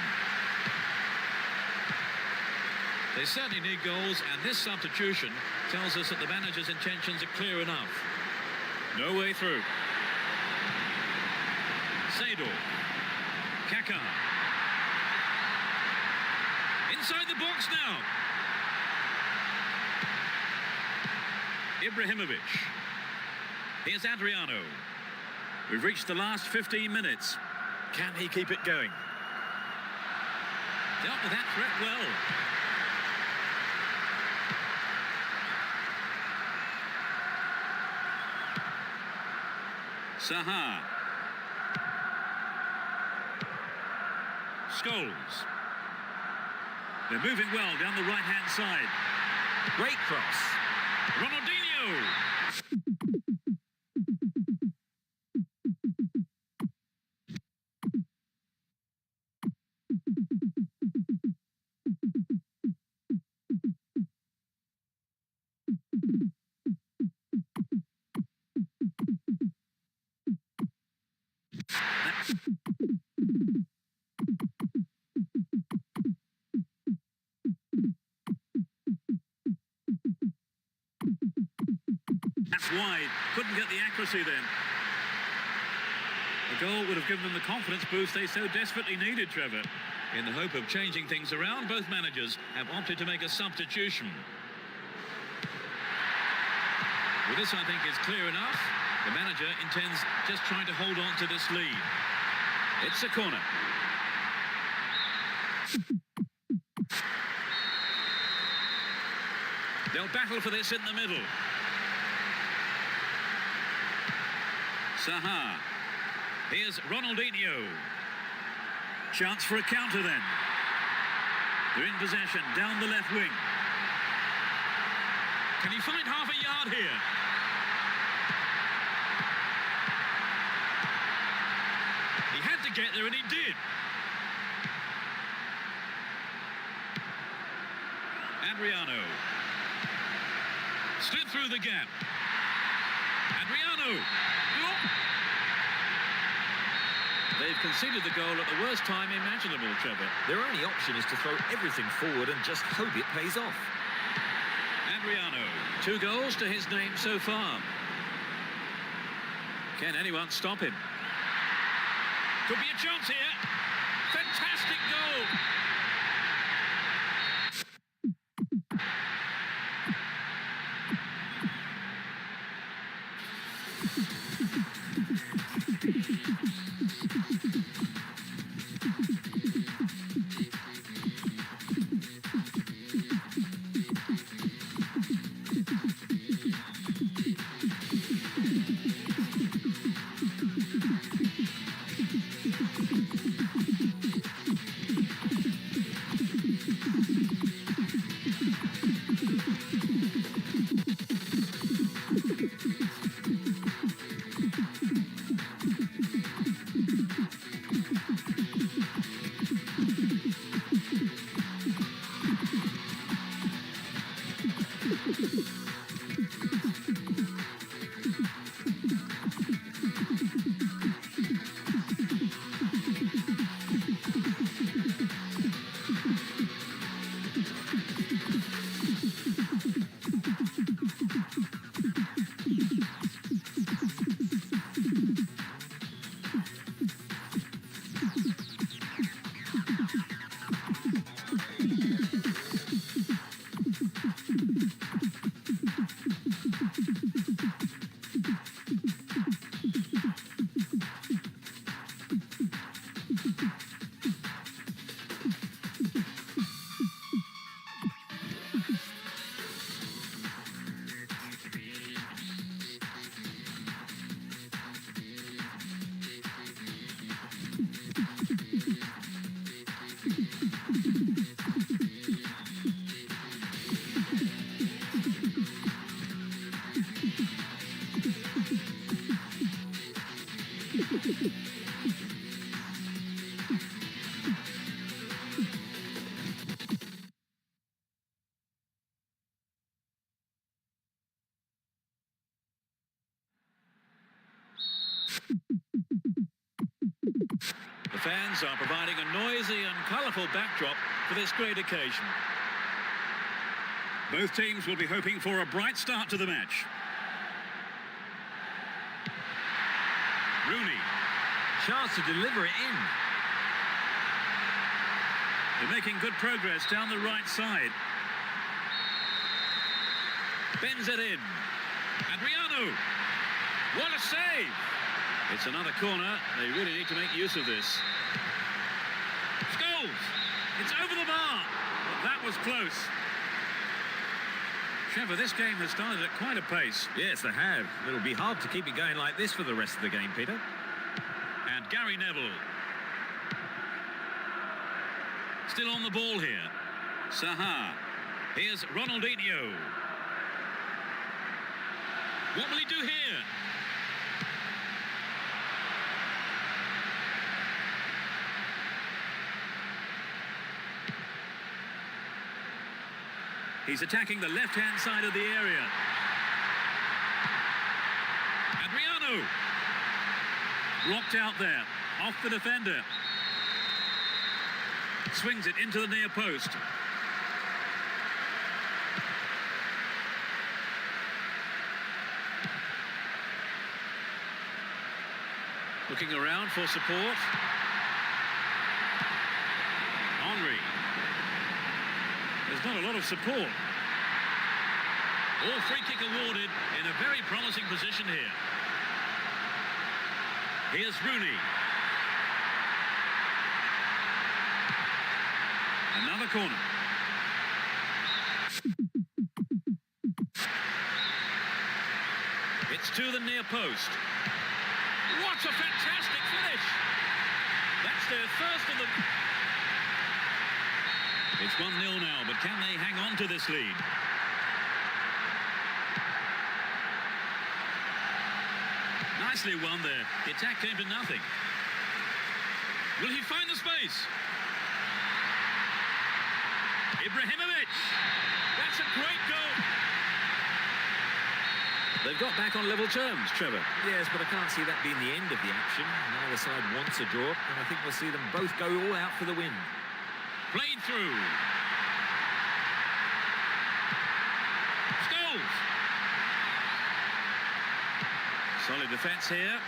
They certainly need goals, and this substitution tells us that the manager's intentions are clear enough. No way through. Seydorf. Kaká. Inside the box now. Ibrahimovic. Here's Adriano. We've reached the last 15 minutes. Can he keep it going? Dealt with that threat well. Saha. Scholes. They're moving well down the right-hand side. Great cross. Ronaldinho. That's wide. Couldn't get the accuracy then. The goal would have given them the confidence boost they so desperately needed, Trevor. In the hope of changing things around, both managers have opted to make a substitution. Well, this, I think, is clear enough. The manager intends just trying to hold on to this lead. It's a corner. They'll battle for this in the middle. Saha. Here's Ronaldinho. Chance for a counter then. They're in possession down the left wing. Can he find half a yard here? He had to get there and he did. Adriano. Slid through the gap. Adriano. They've conceded the goal at the worst time imaginable, Trevor. Their only option is to throw everything forward and just hope it pays off. Adriano, 2 goals to his name so far. Can anyone stop him? Could be a chance here. Fantastic goal. The fans are providing a noisy and colourful backdrop for this great occasion. Both teams will be hoping for a bright start to the match. Rooney. Chance to deliver it in. They're making good progress down the right side. Bends it in. Adriano. What a save! It's another corner. They really need to make use of this. Scholes! It's over the bar! But that was close. Trevor, this game has started at quite a pace. Yes, they have. It'll be hard to keep it going like this for the rest of the game, Peter. And Gary Neville. Still on the ball here. Saha. Here's Ronaldinho. What will he do here? He's attacking the left-hand side of the area. Adriano. Blocked out there. Off the defender. Swings it into the near post. Looking around for support. Henry. There's not a lot of support. All free kick awarded in a very promising position here. Here's Rooney. Another corner. It's to the near post. What a fantastic finish! That's their first of the... It's 1-0 now, but can they hang on to this lead? Nicely won there. The attack came to nothing. Will he find the space? Ibrahimovic! That's a great goal! They've got back on level terms, Trevor. Yes, but I can't see that being the end of the action. Neither side wants a draw, and I think we'll see them both go all out for the win. Played through. Scholes. Solid defence here.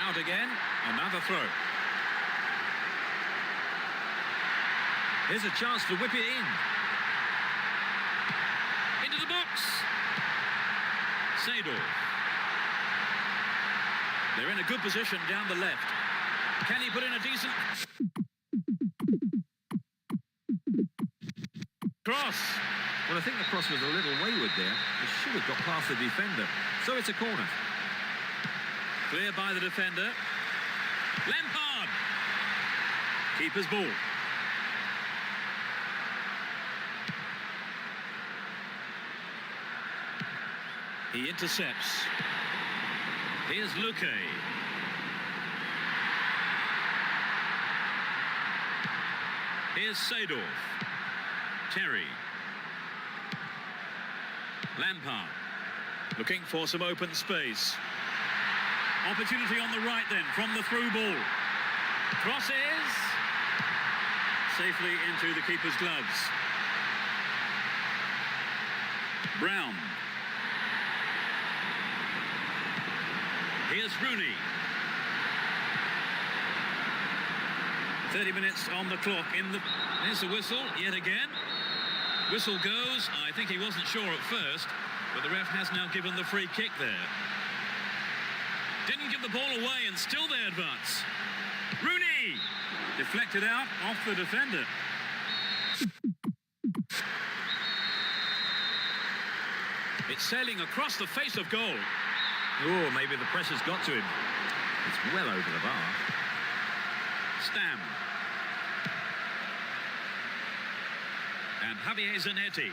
Out again. Another throw. Here's a chance to whip it in. Into the box. Seedorf. They're in a good position down the left. Can he put in a decent... cross? Well, I think the cross was a little wayward there. It should have got past the defender. So it's a corner. Clear by the defender. Lampard. Keeper's ball. He intercepts. Here's Luque. Here's Seedorf. Terry. Lampard. Looking for some open space. Opportunity on the right then from the through ball. Crosses. safely into the keeper's gloves. Brown. Here's Rooney. 30 minutes on the clock. There's the whistle yet again. Whistle goes. I think he wasn't sure at first, but the ref has now given the free kick there. Didn't give the ball away and still they advance. Rooney! Deflected out off the defender. It's sailing across the face of goal. Oh, maybe the pressure's got to him. It's well over the bar. Stam. And Javier Zanetti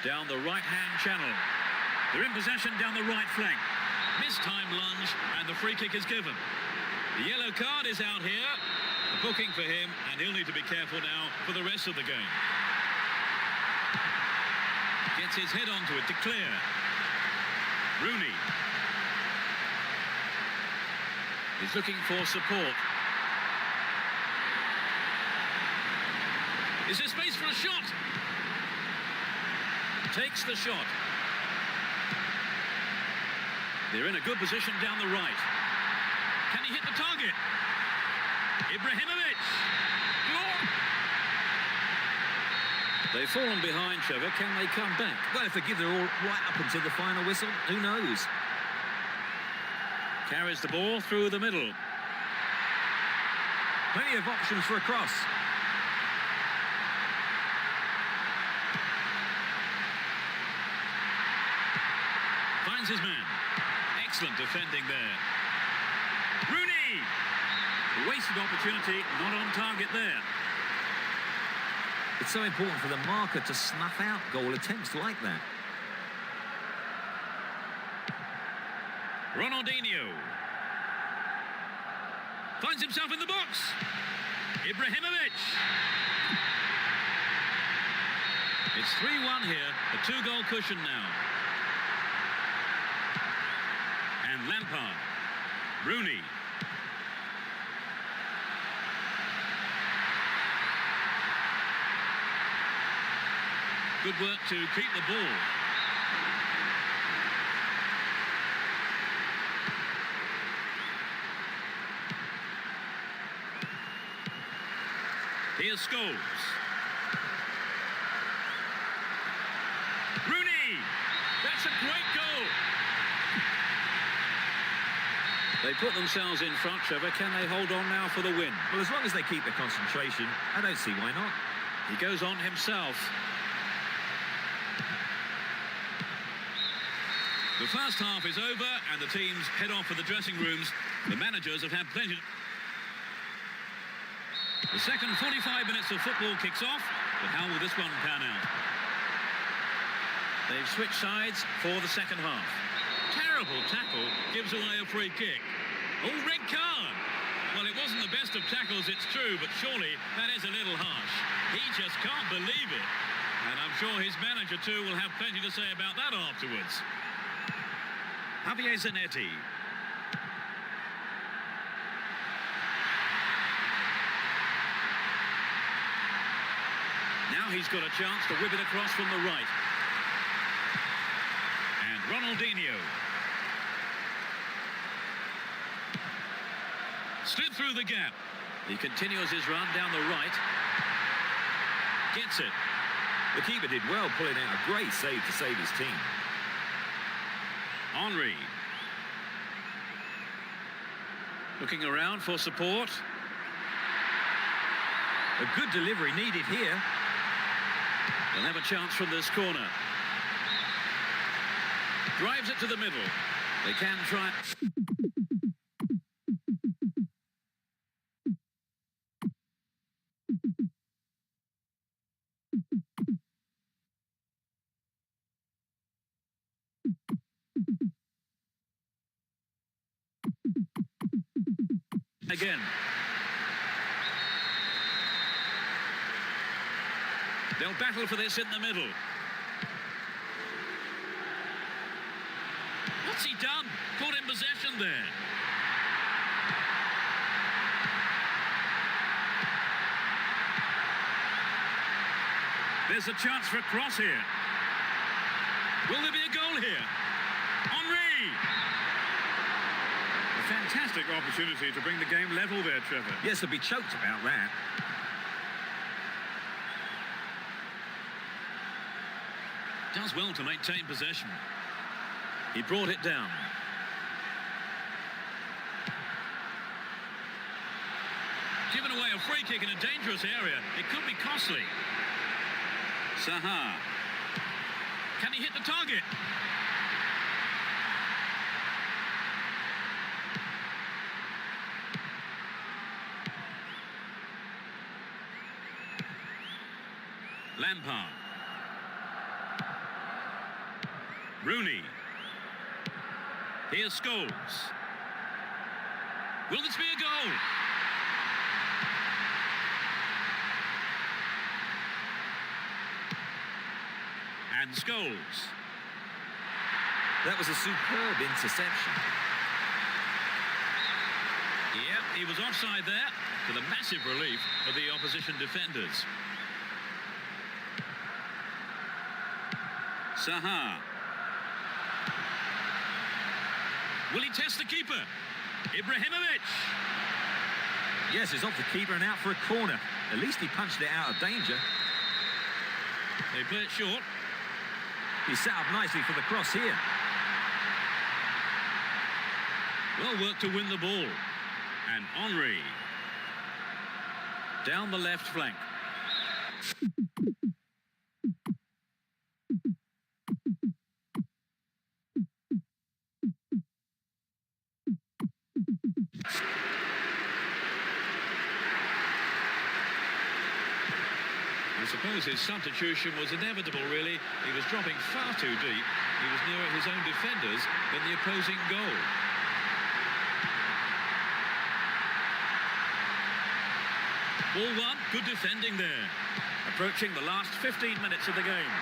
down the right-hand channel. They're in possession down the right flank. Mistime lunge, and the free kick is given. The yellow card is out here. A booking for him, and he'll need to be careful now for the rest of the game. Gets his head onto it to clear. Rooney. He's looking for support. Is there space for a shot? Takes the shot. They're in a good position down the right. Can he hit the target? Ibrahimovic. Goal. They've fallen behind, Trevor. Can they come back? Well, if they give their all right up until the final whistle, who knows? Carries the ball through the middle. Plenty of options for a cross. Finds his man. Excellent defending there. Rooney! A wasted opportunity, not on target there. It's so important for the marker to snuff out goal attempts like that. Ronaldinho. Finds himself in the box. Ibrahimovic. It's 3-1 here, a two-goal cushion now. And Lampard. Rooney. Good work to keep the ball. Here's Scholes. Rooney! That's a great goal! They put themselves in front, Trevor. Can they hold on now for the win? Well, as long as they keep their concentration, I don't see why not. He goes on himself. The first half is over and the teams head off for the dressing rooms. The managers have had plenty. The second 45 minutes of football kicks off, but how will this one pan out? They've switched sides for the second half. Terrible tackle, gives away a free kick. Oh, red card! Well, it wasn't the best of tackles, it's true, but surely that is a little harsh. He just can't believe it. And I'm sure his manager, too, will have plenty to say about that afterwards. Javier Zanetti. Now he's got a chance to whip it across from the right. And Ronaldinho. Slid through the gap. He continues his run down the right. Gets it. The keeper did well pulling out a great save to save his team. Henry. Looking around for support. A good delivery needed here. They'll have a chance from this corner. Drives it to the middle. They can try. Again. They'll battle for this in the middle. What's he done? Caught in possession there. There's a chance for a cross here. Will there be a goal here? Henry! A fantastic opportunity to bring the game level there, Trevor. Yes, they'll be choked about that. Does well to maintain possession. He brought it down. Given away a free kick in a dangerous area. It could be costly. Saha. Can he hit the target? Lampard. Rooney. Here's Scholes. Will this be a goal? And Scholes. That was a superb interception. Yep, he was offside there, to the massive relief of the opposition defenders. Saha. Will he test the keeper? Ibrahimovic. Yes, it's off the keeper and out for a corner. At least he punched it out of danger. They play it short. He's set up nicely for the cross here. Well worked to win the ball. And Henry. Down the left flank. I suppose his substitution was inevitable, really. He was dropping far too deep. He was nearer his own defenders than the opposing goal. Ball one, good defending there. Approaching the last 15 minutes of the game.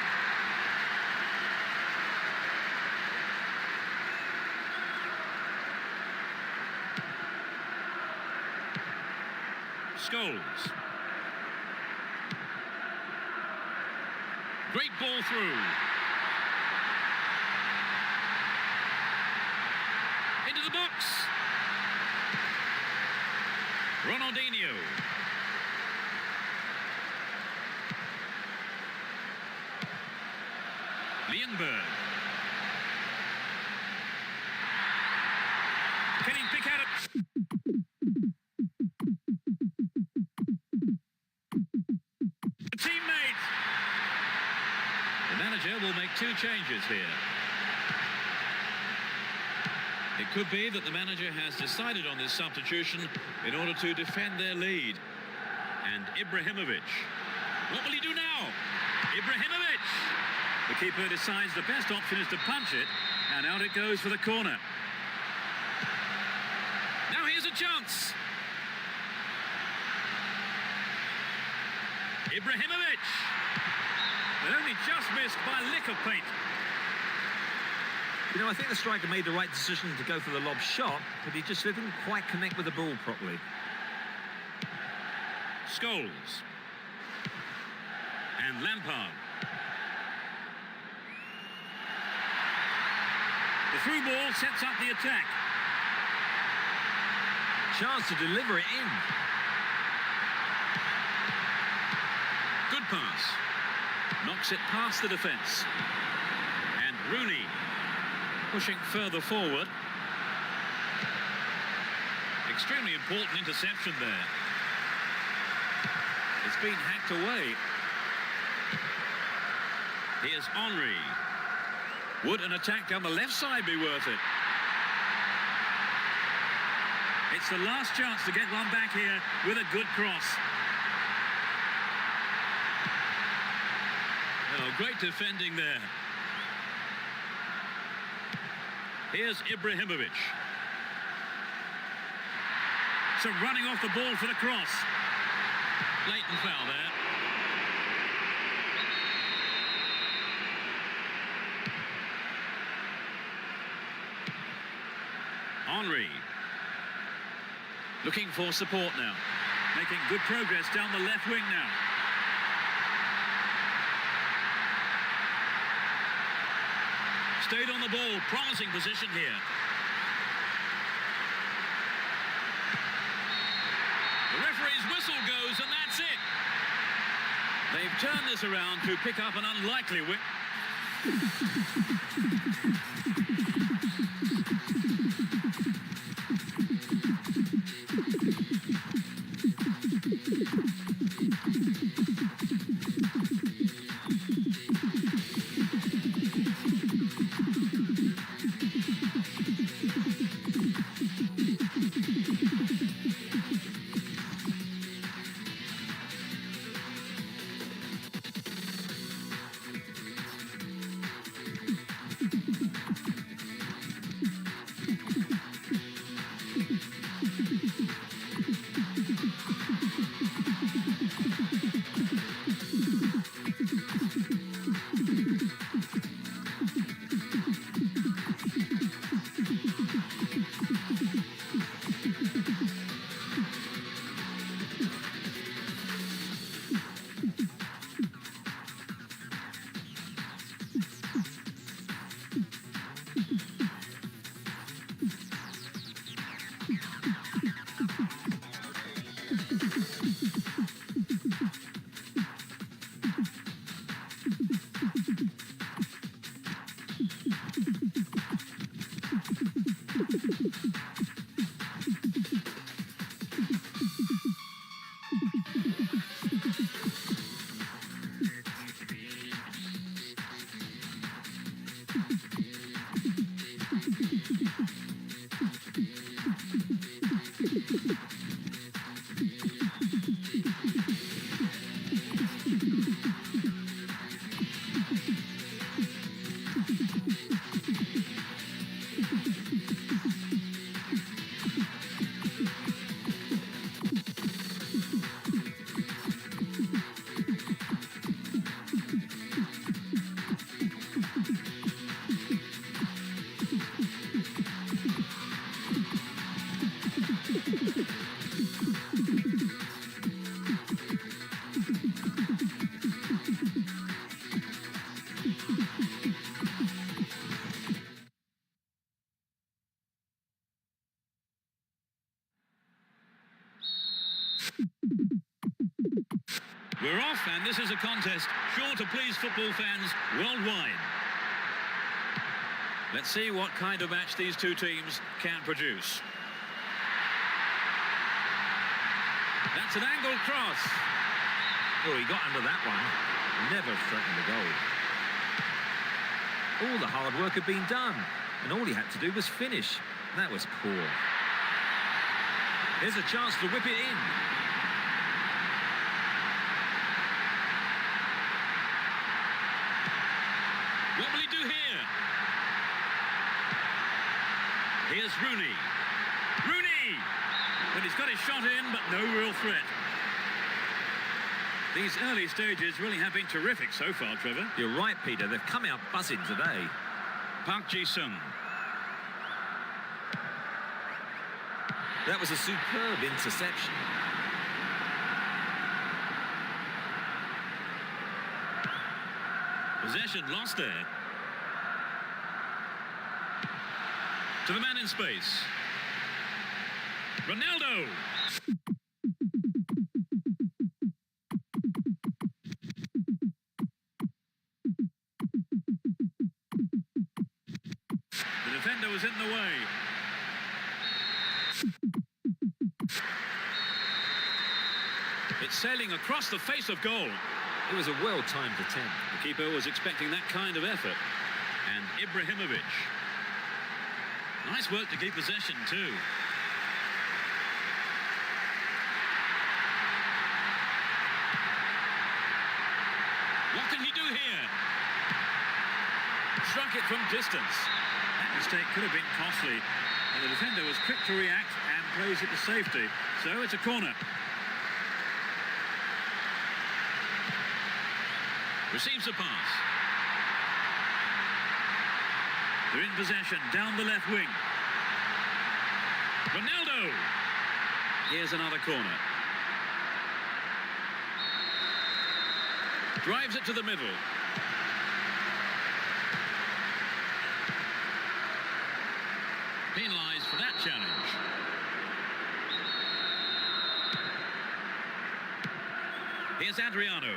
Scholes. Great ball through. Into the box. Ronaldinho. Lienberg. Can he pick out a... teammate. The manager will make two changes here. It could be that the manager has decided on this substitution in order to defend their lead. And Ibrahimovic. What will he do now? Ibrahimovic. The keeper decides the best option is to punch it, and out it goes for the corner. Now here's a chance. Ibrahimovic. But only just missed by a lick of paint. You know, I think the striker made the right decision to go for the lob shot, but he just didn't quite connect with the ball properly. Scholes. And Lampard. The through ball sets up the attack. Chance to deliver it in. Good pass. Knocks it past the defence. And Rooney pushing further forward. Extremely important interception there. It's been hacked away. Here's Henry. Would an attack down the left side be worth it? It's the last chance to get one back here with a good cross. Oh, great defending there. Here's Ibrahimovic. So running off the ball for the cross. Blatant foul there. Henry. Looking for support now. Making good progress down the left wing now. Stayed on the ball, promising position here. The referee's whistle goes, and that's it. They've turned this around to pick up an unlikely win. We're off, and this is a contest sure to please football fans worldwide. Let's see what kind of match these two teams can produce. That's an angled cross. Oh, he got under that one. Never threatened the goal. All the hard work had been done, and all he had to do was finish. That was poor. Here's a chance to whip it in. What will he do here? Here's Rooney. Rooney! But he's got his shot in, but no real threat. These early stages really have been terrific so far, Trevor. You're right, Peter. They've come out buzzing today. Park Ji-sung. That was a superb interception. Possession lost there. To the man in space. Ronaldo. The defender was in the way. It's sailing across the face of goal. It was a well-timed attempt. The keeper was expecting that kind of effort. And Ibrahimovic. Nice work to keep possession too. What can he do here? Struck it from distance. That mistake could have been costly. And the defender was quick to react and plays it to safety. So it's a corner. Receives a pass. They're in possession, down the left wing. Ronaldo! Here's another corner. Drives it to the middle. Penalised for that challenge. Here's Adriano.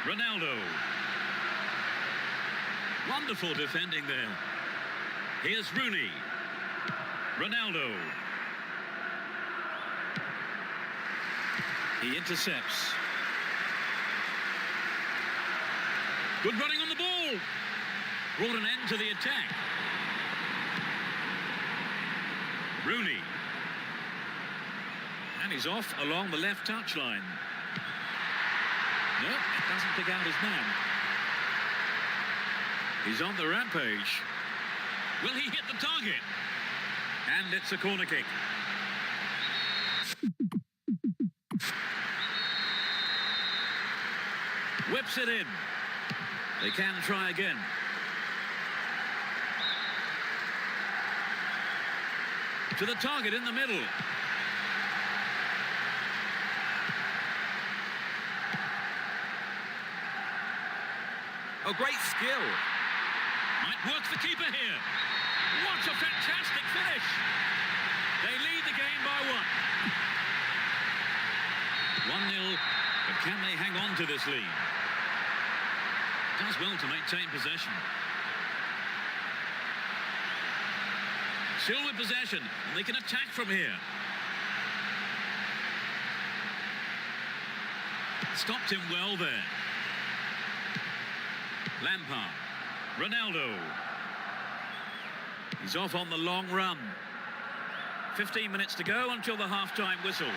Ronaldo. Wonderful defending there. Here's Rooney. Ronaldo. He intercepts. Good running on the ball. Brought an end to the attack. Rooney. And he's off along the left touchline. No, it doesn't pick out his man. He's on the rampage. Will he hit the target? And it's a corner kick. Whips it in. They can try again. To the target in the middle. Oh, great skill. Might work the keeper here. What a fantastic finish. They lead the game by 1. 1-0, but can they hang on to this lead? Does well to maintain possession. Still with possession, and they can attack from here. Stopped him well there. Lampard. Ronaldo. He's off on the long run. 15 minutes to go until the half-time whistle.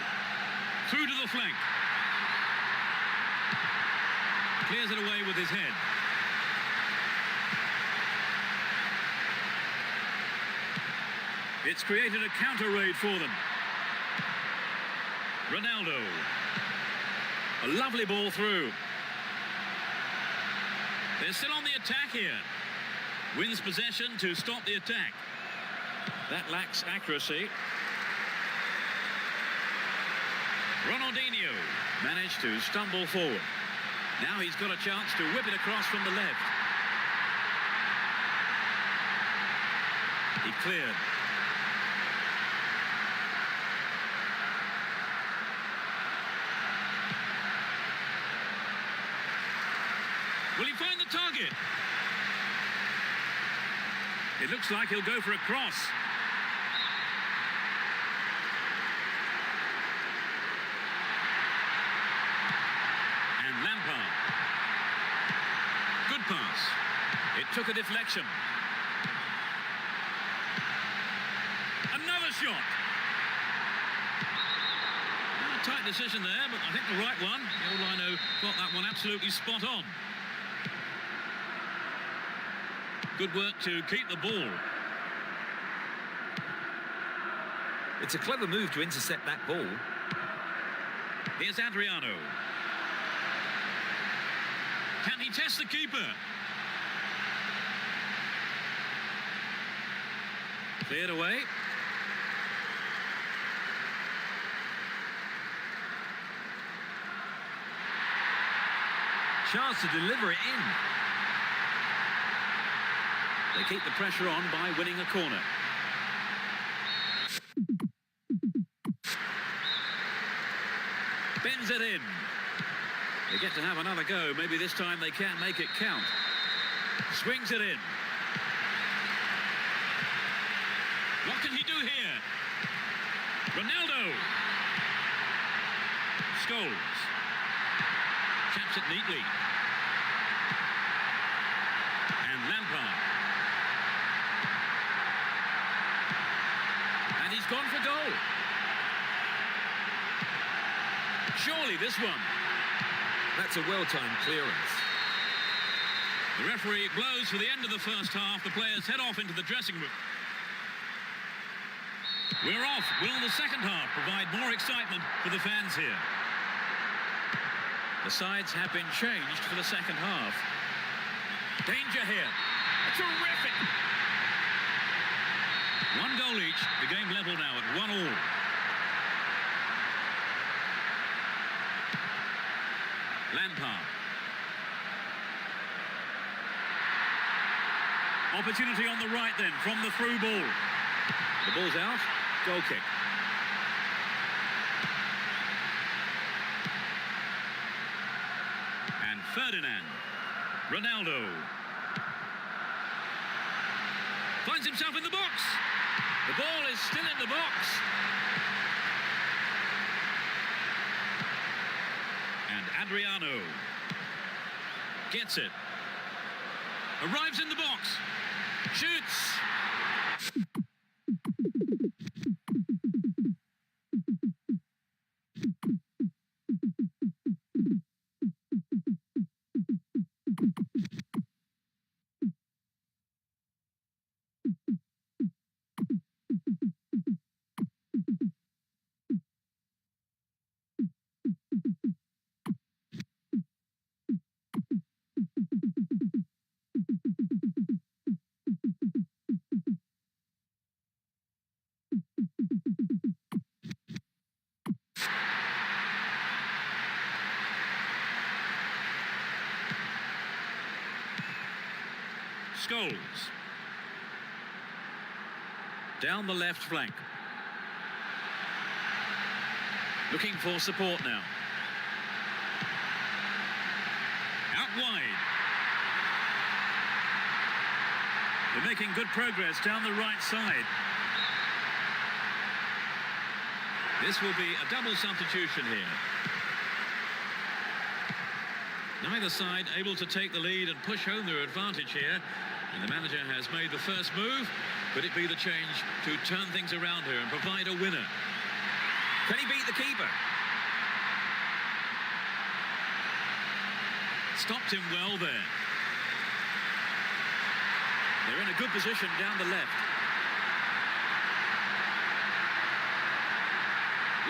Through to the flank. Clears it away with his head. It's created a counter raid for them. Ronaldo. A lovely ball through. They're still on the attack here. Wins possession to stop the attack. That lacks accuracy. Ronaldinho managed to stumble forward. Now he's got a chance to whip it across from the left. He cleared. Will he find the target? It looks like he'll go for a cross. And Lampard. Good pass. It took a deflection. Another shot. A tight decision there, but I think the right one. The old Lino got that one absolutely spot on. Good work to keep the ball. It's a clever move to intercept that ball. Here's Adriano. Can he test the keeper? Cleared away. Chance to deliver it in. They keep the pressure on by winning a corner. Bends it in. They get to have another go. Maybe this time they can make it count. Swings it in. What can he do here? Ronaldo. Scholes. Taps it neatly. And Lampard. And he's gone for goal. Surely this one. That's a well-timed clearance. The referee blows for the end of the first half. The players head off into the dressing room. We're off. Will the second half provide more excitement for the fans here? The sides have been changed for the second half. Danger here. Terrific. 1 goal each. The game level now at 1-1. Lampard. Opportunity on the right then from the through ball. The ball's out. Goal kick. And Ferdinand. Ronaldo. Finds himself in the box. The ball is still in the box. And Adriano gets it. Arrives in the box. Shoots. Scholes. Down the left flank. Looking for support now. Out wide. They're making good progress down the right side. This will be a double substitution here. Neither side able to take the lead and push home their advantage here. And the manager has made the first move. Could it be the change to turn things around here and provide a winner? Can he beat the keeper? Stopped him well there. They're in a good position down the left.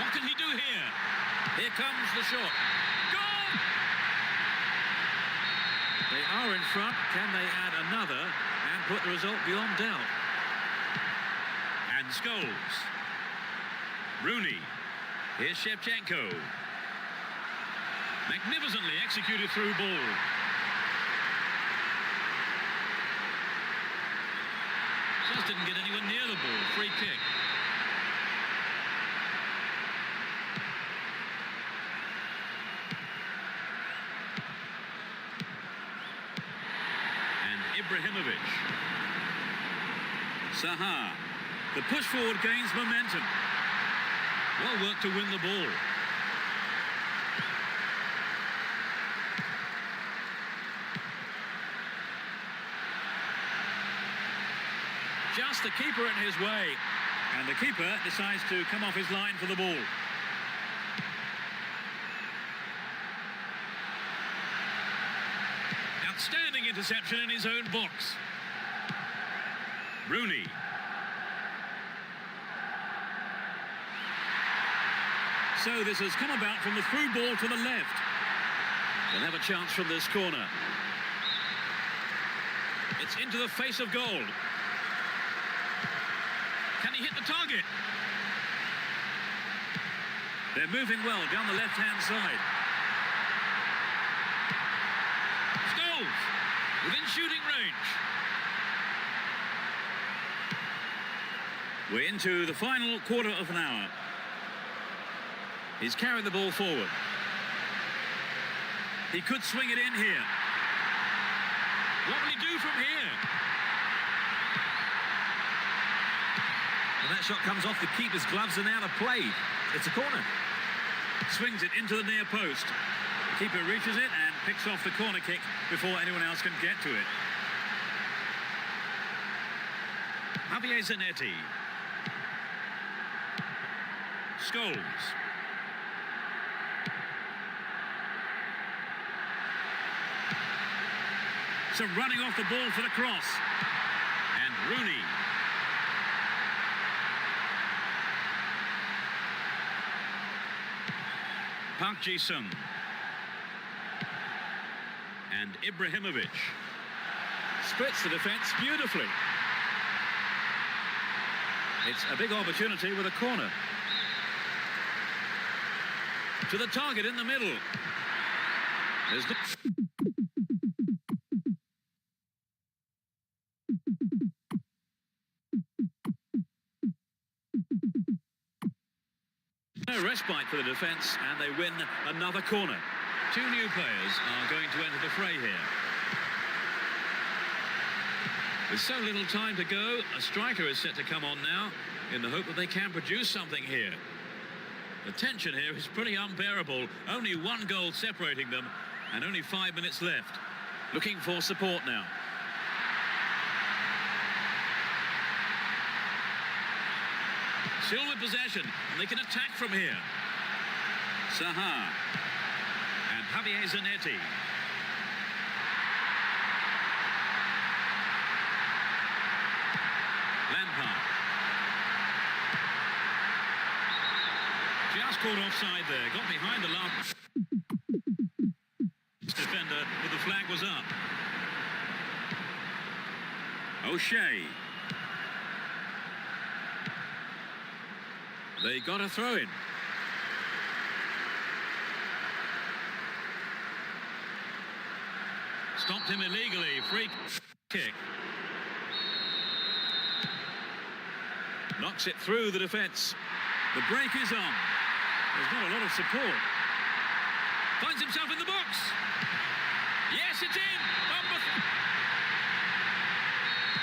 What can he do here? Here comes the shot. Goal! They are in front. Can they add another and put the result beyond doubt? And Scholes. Rooney. Here's Shevchenko. Magnificently executed through ball. Just didn't get anywhere near the ball. Free kick. Ibrahimovic. Saha. The push forward gains momentum. Well worked to win the ball. Just the keeper in his way. And the keeper decides to come off his line for the ball. Outstanding interception in his own box. Rooney. So this has come about from the through ball to the left. They'll have a chance from this corner. It's into the face of goal. Can he hit the target? They're moving well down the left-hand side. Within shooting range. We're into the final quarter of an hour. He's carried the ball forward. He could swing it in here. What will he do from here? And that shot comes off the keeper's gloves and out of play. It's a corner. Swings it into the near post. The keeper reaches it and picks off the corner kick before anyone else can get to it. Javier Zanetti. Scholes. Some running off the ball for the cross. And Rooney. Park Ji-sung. And Ibrahimovic splits the defence beautifully. It's a big opportunity with a corner. To the target in the middle. There's No respite for the defence, and they win another corner. Two new players are going to enter the fray here. With so little time to go, a striker is set to come on now in the hope that they can produce something here. The tension here is pretty unbearable. Only one goal separating them and only 5 minutes left. Looking for support now. Still with possession, and they can attack from here. Saha and Javier Zanetti. Lampard. Just caught offside there. Got behind the last defender, but the flag was up. O'Shea. They got a throw in. Stopped him illegally. Free kick. Knocks it through the defence. The break is on. There's not a lot of support. Finds himself in the box. Yes, it's in.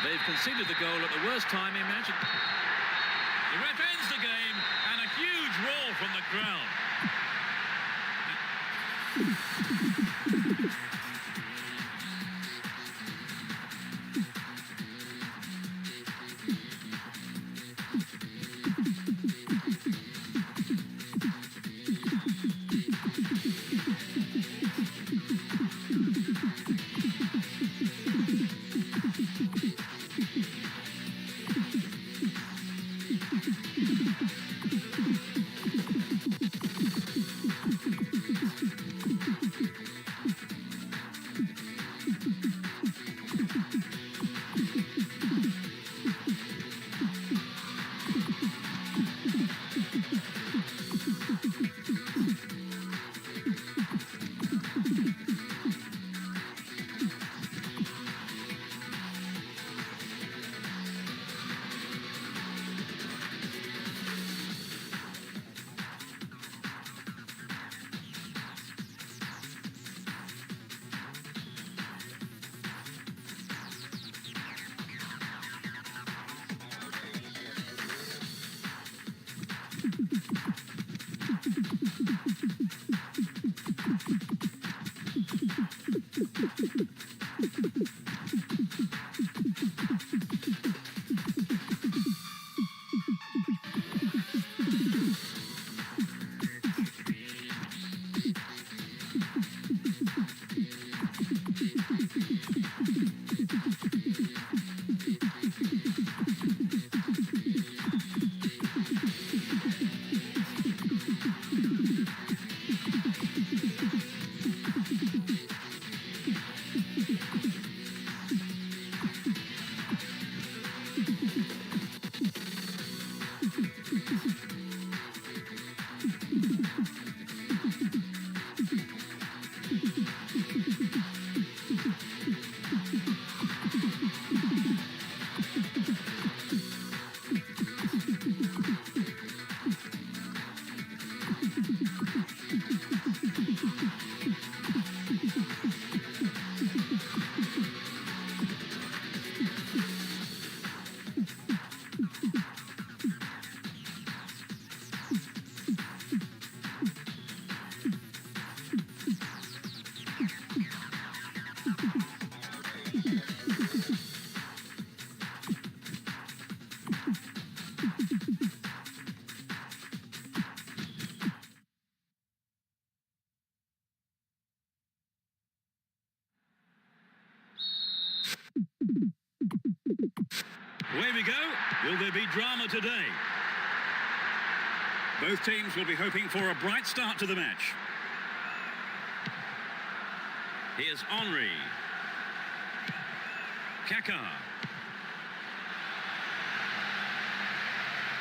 They've conceded the goal at the worst time imaginable. The ref ends the game, and a huge roar from the crowd. Away we go. Will there be drama today? Both teams will be hoping for a bright start to the match. Here's Henry. Kaká.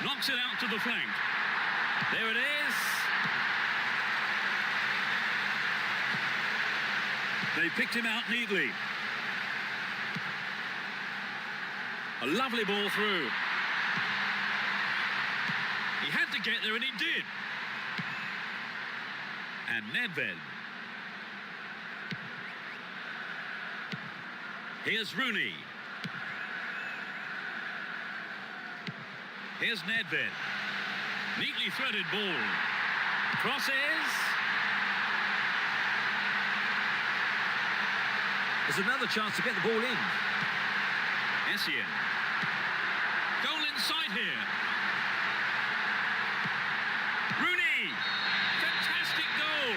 Knocks it out to the flank. There it is. They picked him out neatly. A lovely ball through. He had to get there and he did. And Nedved. Here's Rooney. Here's Nedved. Neatly threaded ball. Crosses. There's another chance to get the ball in. Essien. Goal inside here. Rooney. Fantastic goal.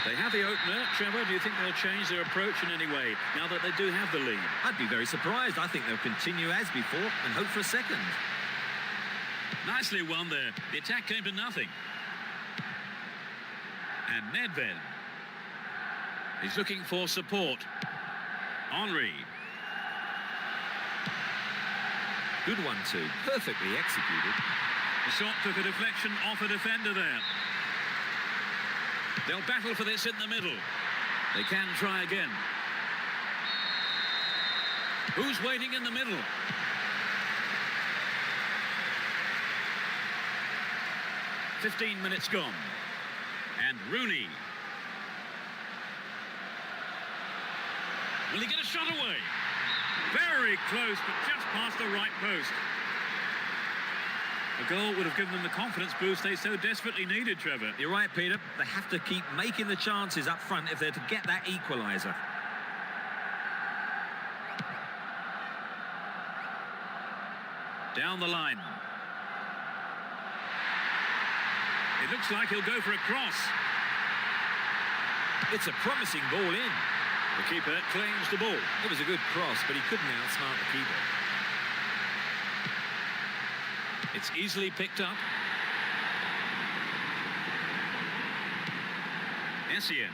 They have the opener. Trevor, do you think they'll change their approach in any way now that they do have the lead? I'd be very surprised. I think they'll continue as before and hope for a second. Nicely won there. The attack came to nothing. And Nedved. He's looking for support. Henry. Good one too. Perfectly executed. The shot took a deflection off a defender there. They'll battle for this in the middle. They can try again. Who's waiting in the middle? "15 minutes gone. And Rooney. Will he get a shot away? Very close, but just past the right post. A goal would have given them the confidence boost they so desperately needed, Trevor. You're right, Peter. They have to keep making the chances up front if they're to get that equaliser. Down the line. It looks like he'll go for a cross. It's a promising ball in. The keeper claims the ball. It was a good cross, but he couldn't outsmart the keeper. It's easily picked up. Essien.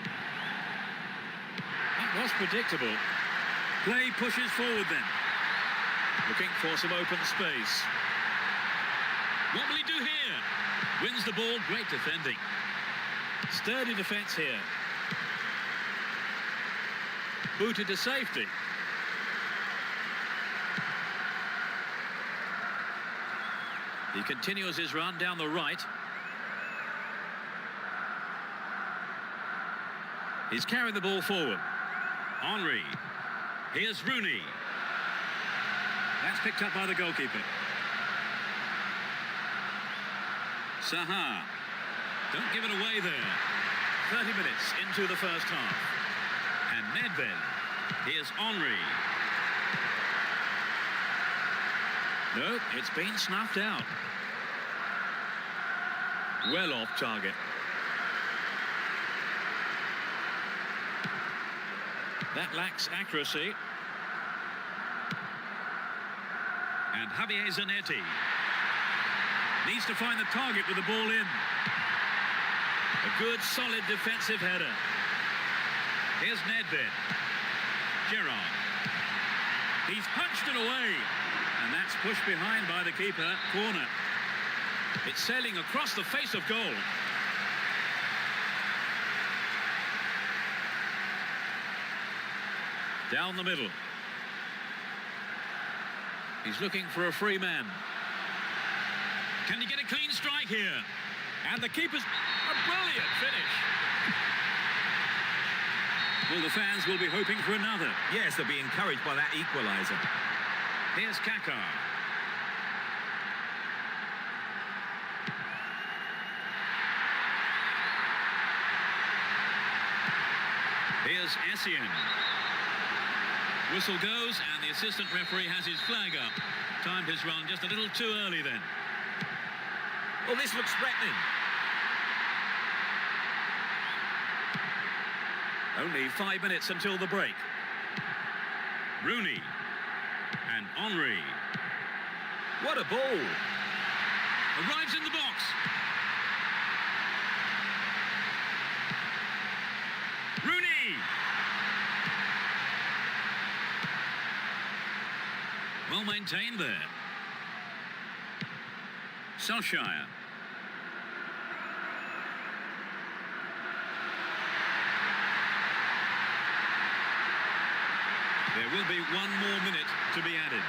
That was predictable. Play pushes forward then. Looking for some open space. What will he do here? Wins the ball. Great defending. Sturdy defence here. Booted to safety. He continues his run down the right. He's carried the ball forward. Henry. Here's Rooney. That's picked up by the goalkeeper. Saha. Don't give it away there. 30 minutes into the first half. And Nedved. Here's Henry. No, it's been snuffed out. Well off target. That lacks accuracy. And Javier Zanetti needs to find the target with the ball in. A good, solid defensive header. Here's Nedved. Gerrard. He's punched it away. And that's pushed behind by the keeper. Corner. It's sailing across the face of goal. Down the middle. He's looking for a free man. Can he get a clean strike here? And the keeper's a brilliant finish. Well, the fans will be hoping for another. Yes, they'll be encouraged by that equaliser. Here's Kaká. Here's Essien. Whistle goes and the assistant referee has his flag up. Timed his run just a little too early then. Well, this looks threatening. Only 5 minutes until the break. Rooney. And Henry. What a ball. Arrives in the box. Rooney. Well maintained there. Solskjaer. There will be 1 more minute to be added.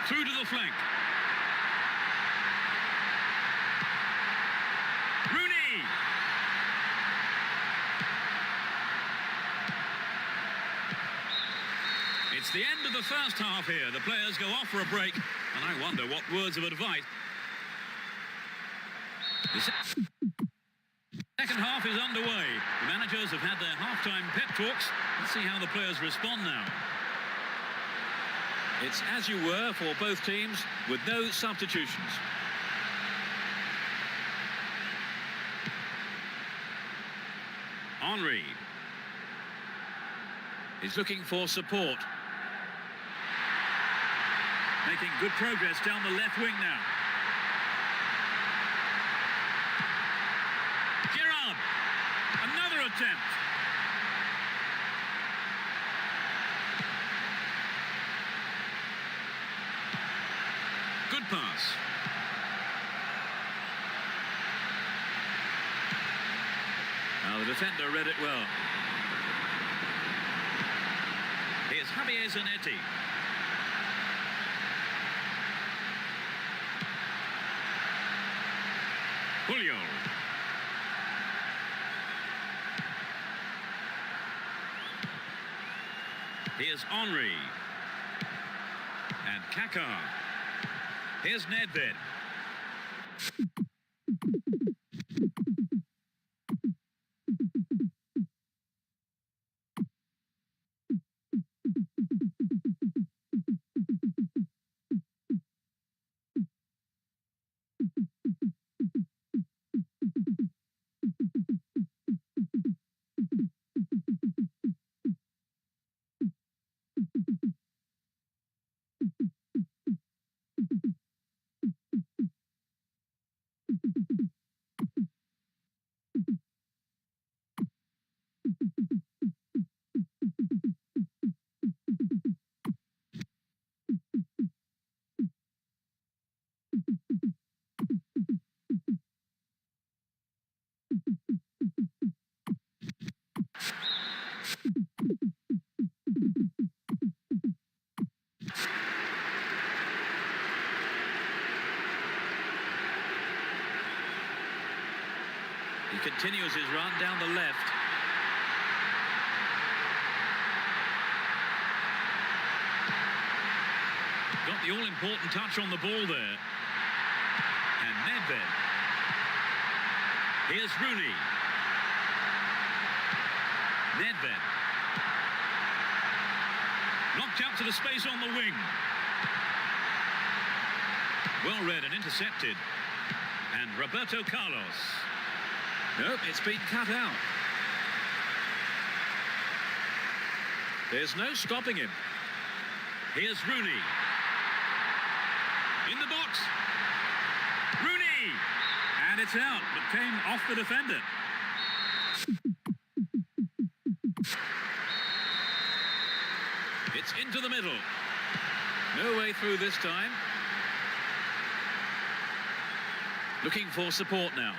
Through to the flank. Rooney! It's the end of the first half here. The players go off for a break, and I wonder what words of advice. The second half is underway. The managers have had their half-time pep talks. Let's see how the players respond now. It's as you were for both teams, with no substitutions. Henry is looking for support. Making good progress down the left wing now. Gerrard, another attempt. Good pass. Now the defender read it well. Here's Javier Zanetti. Julio. Here's Henry. And Kaká. Here's Nedved. He continues his run down the left. Got the all-important touch on the ball there. And Nedved. Here's Rooney. Nedved. Knocked out to the space on the wing. Well read and intercepted. And Roberto Carlos. Nope, it's been cut out. There's no stopping him. Here's Rooney. In the box. Rooney! And it's out, but came off the defender. It's into the middle. No way through this time. Looking for support now.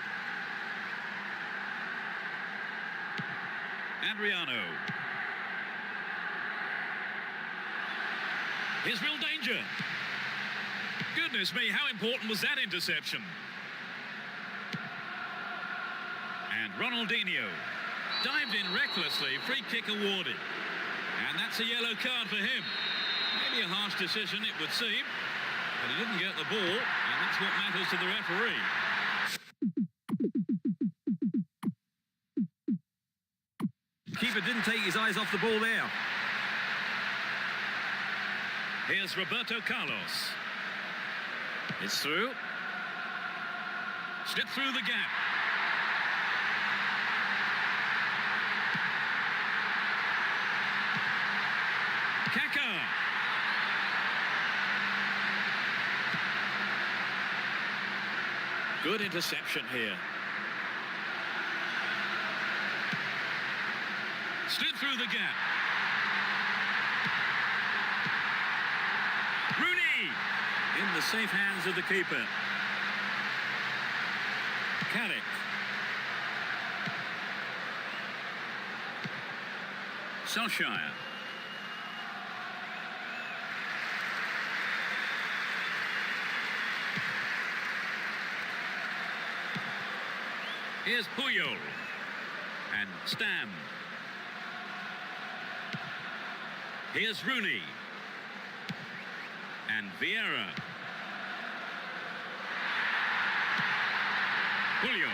Adriano. Here's real danger. Goodness me, how important was that interception? And Ronaldinho dived in recklessly, free kick awarded. And that's a yellow card for him. Maybe a harsh decision, it would seem. But he didn't get the ball, and that's what matters to the referee. Keeper didn't take his eyes off the ball there. Here's Roberto Carlos. It's through. Slip through the gap. Kaká. Good interception here. Slid through the gap. Rooney! In the safe hands of the keeper. Carrick. Solskjaer. Here's Puyol. And Stam. Here's Rooney. And Vieira. Puyol.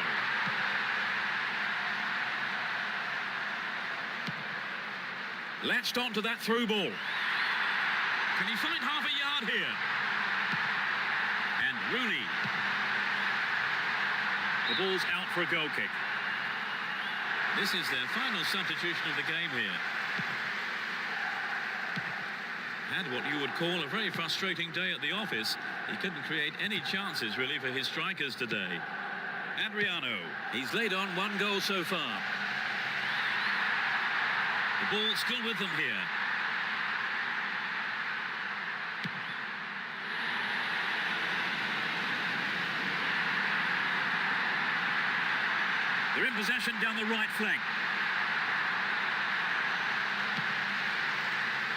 Latched onto that through ball. Can he find half a yard here? And Rooney. The ball's out for a goal kick. This is their final substitution of the game here. Had what you would call a very frustrating day at the office. He couldn't create any chances really for his strikers today. Adriano, he's laid on 1 goal so far. The ball still with them here. They're in possession down the right flank.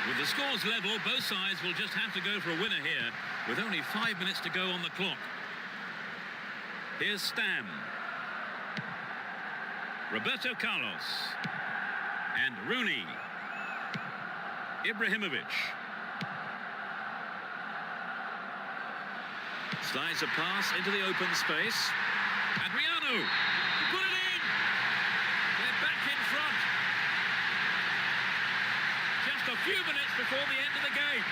With the scores level, both sides will just have to go for a winner here, with only 5 minutes to go on the clock. Here's Stam. Roberto Carlos. And Rooney. Ibrahimovic. Slides a pass into the open space. Adriano. Put it in. They're back in front. Just a few minutes before the end of the game.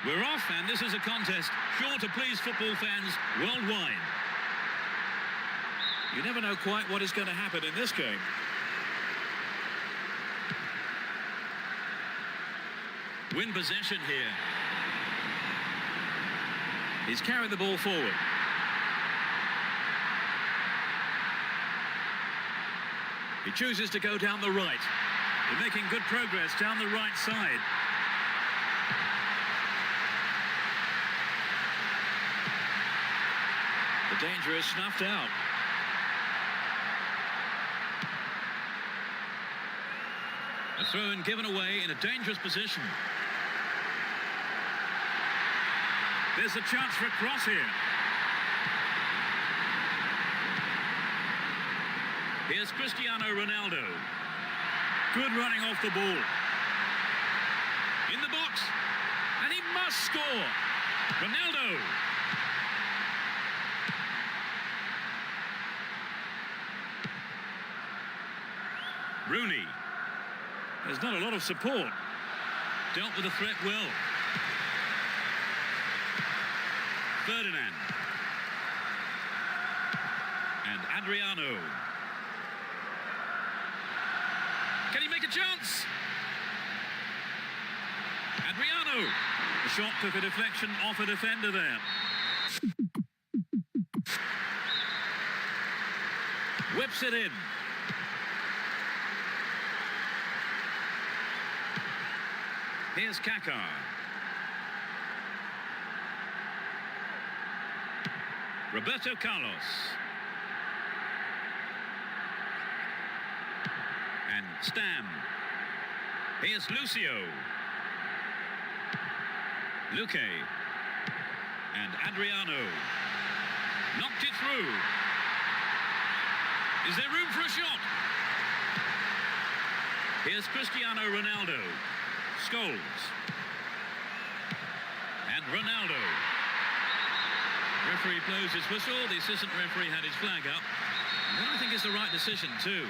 We're off, and this is a contest sure to please football fans worldwide. You never know quite what is going to happen in this game. Win possession here. He's carried the ball forward. He chooses to go down the right. They're making good progress down the right side. The danger is snuffed out. A throw-in given away in a dangerous position. There's a chance for a cross here. Here's Cristiano Ronaldo. Good running off the ball. In the box. And he must score. Ronaldo. Rooney. There's not a lot of support. Dealt with the threat well. Ferdinand. And Adriano. Can he make a chance? Adriano. The shot took a deflection off a defender there. Whips it in. Here's Kaká. Roberto Carlos. And Stam. Here's Lucio. Luque. And Adriano. Knocked it through. Is there room for a shot? Here's Cristiano Ronaldo. Scholes. And Ronaldo. Referee blows his whistle. The assistant referee had his flag up. And that, I think, is the right decision too.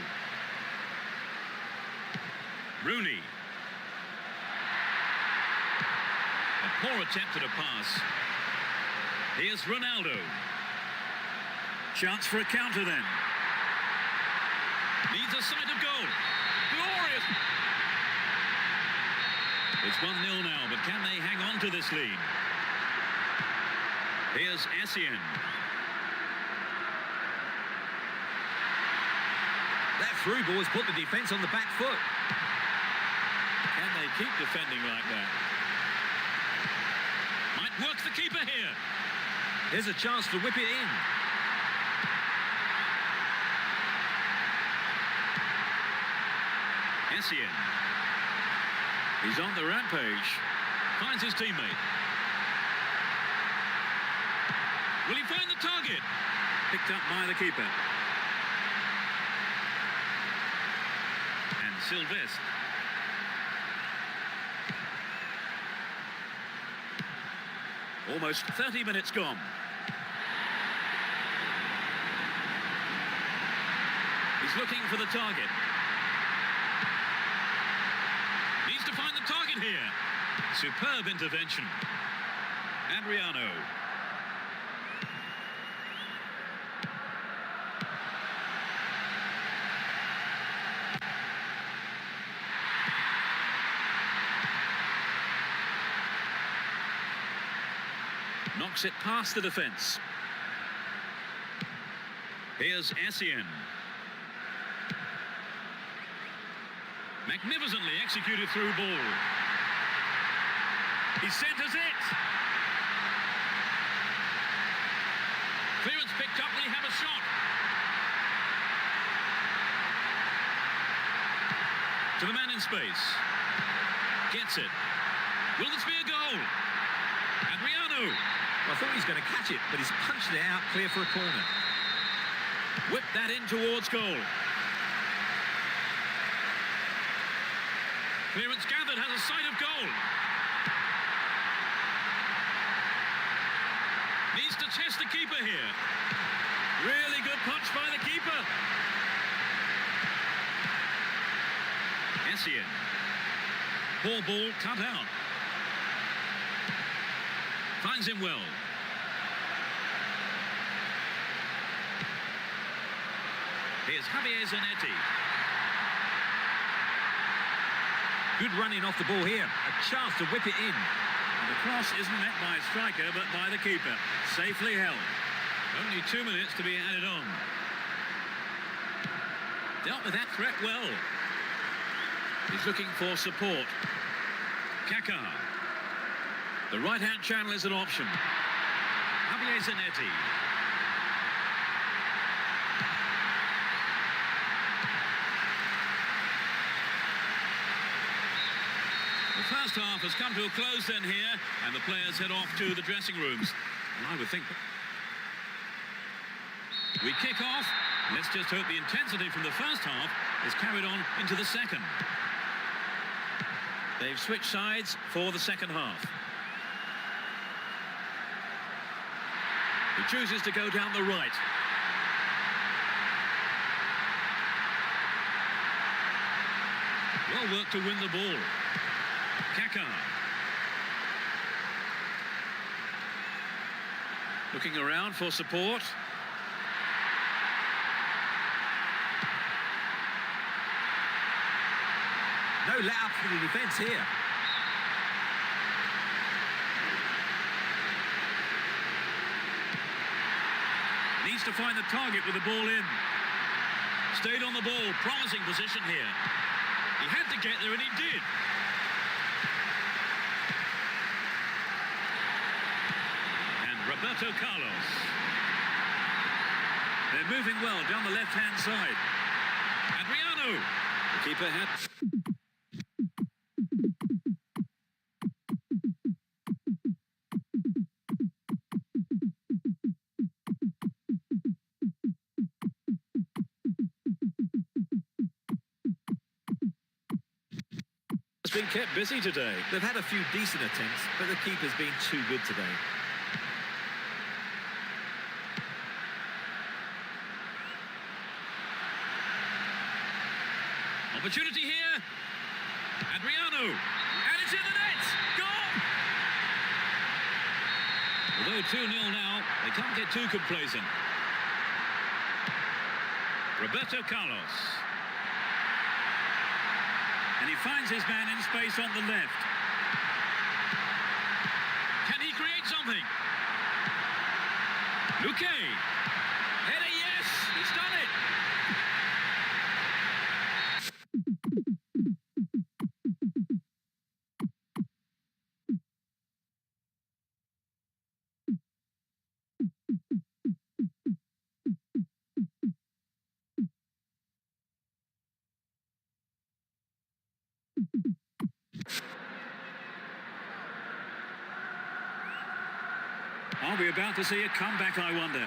Rooney. A poor attempt at a pass. Here's Ronaldo. Chance for a counter then. Needs a sight of goal. Glorious. It's 1-0 now, but can they hang on to this lead? Here's Essien. That through ball has put the defence on the back foot. Can they keep defending like that? Might work the keeper here. There's a chance to whip it in. Essien. He's on the rampage. Finds his teammate. Will he find the target? Picked up by the keeper. And Sylvestre. Almost 30 minutes gone. He's looking for the target. Needs to find the target here. Superb intervention. Adriano. Knocks it past the defence. Here's Essien. Magnificently executed through ball. He centres it. Clearance picked up. Will he have a shot? To the man in space. Gets it. Will this be a goal? Adriano. I thought he was going to catch it, but he's punched it out clear for a corner. Whipped that in towards goal. Clearance gathered, has a sight of goal. Needs to test the keeper here. Really good punch by the keeper. Essien. Poor ball cut out. Finds him well. Here's Javier Zanetti. Good running off the ball here. A chance to whip it in. And the cross isn't met by a striker, but by the keeper. Safely held. Only 2 minutes to be added on. Dealt with that threat well. He's looking for support. Kaká. The right-hand channel is an option. Javier Zanetti. The first half has come to a close then here, and the players head off to the dressing rooms. And I would think we kick off. Let's just hope the intensity from the first half is carried on into the second. They've switched sides for the second half. He chooses to go down the right. Well worked to win the ball. Kaka. Looking around for support. No let up for the defence here. Needs to find the target with the ball in. Stayed on the ball, promising position here. He had to get there and he did. And Roberto Carlos. They're moving well down the left-hand side. Adriano. The keeper had... been kept busy today. They've had a few decent attempts, but the keeper's been too good today. Opportunity here. Adriano. And it's in the net. Goal! Although 2-0 now, they can't get too complacent. Roberto Carlos. And he finds his man in space on the left. Can he create something? Luque. Header, yes! He's done it! Are we about to see a comeback, I wonder?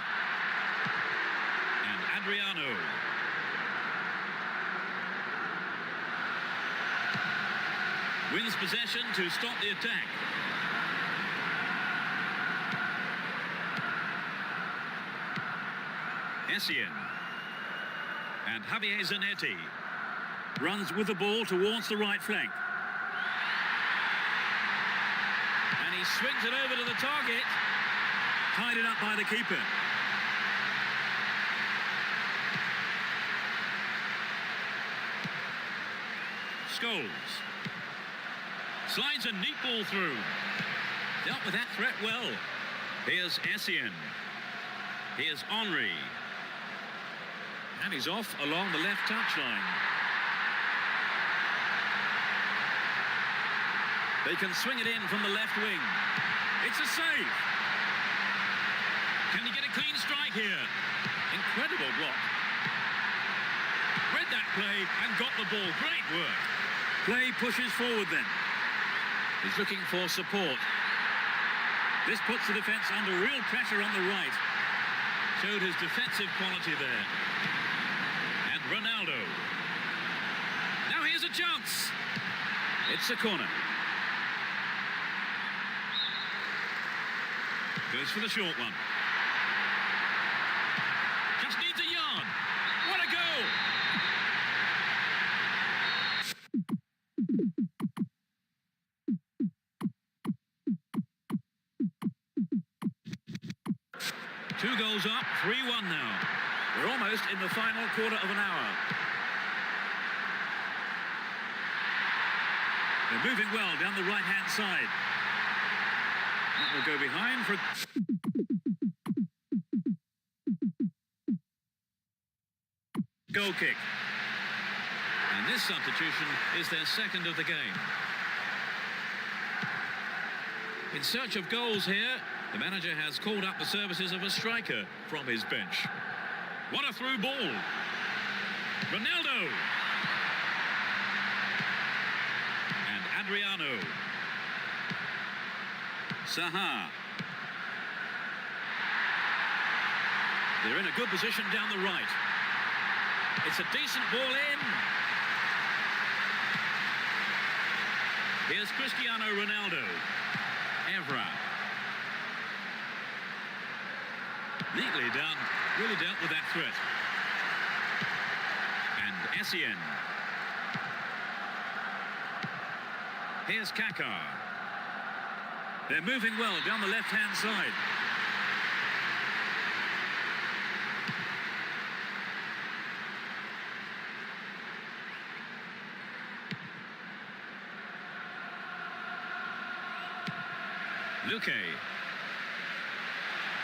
And Adriano. Wins possession to stop the attack. Essien. And Javier Zanetti runs with the ball towards the right flank. And he swings it over to the target. Tied it up by the keeper. Scholes. Slides a neat ball through. Dealt with that threat well. Here's Essien. Here's Henry. And he's off along the left touchline. They can swing it in from the left wing. It's a save. Can he get a clean strike here? Incredible block. Read that play and got the ball. Great work. Play pushes forward then. He's looking for support. This puts the defence under real pressure on the right. Showed his defensive quality there. And Ronaldo. Now here's a chance. It's a corner. Goes for the short one. Just needs a yard. What a goal! Two goals up, 3-1 now. We're almost in the final quarter of an hour. They're moving well down the right-hand side. That will go behind for... Goal kick. And this substitution is their second of the game. In search of goals here, the manager has called up the services of a striker from his bench. What a through ball. Ronaldo. And Adriano. Saha. They're in a good position down the right. It's a decent ball in. Here's Cristiano Ronaldo. Evra. Neatly done. Really dealt with that threat. And Essien. Here's Kaká. They're moving well down the left-hand side. Luque.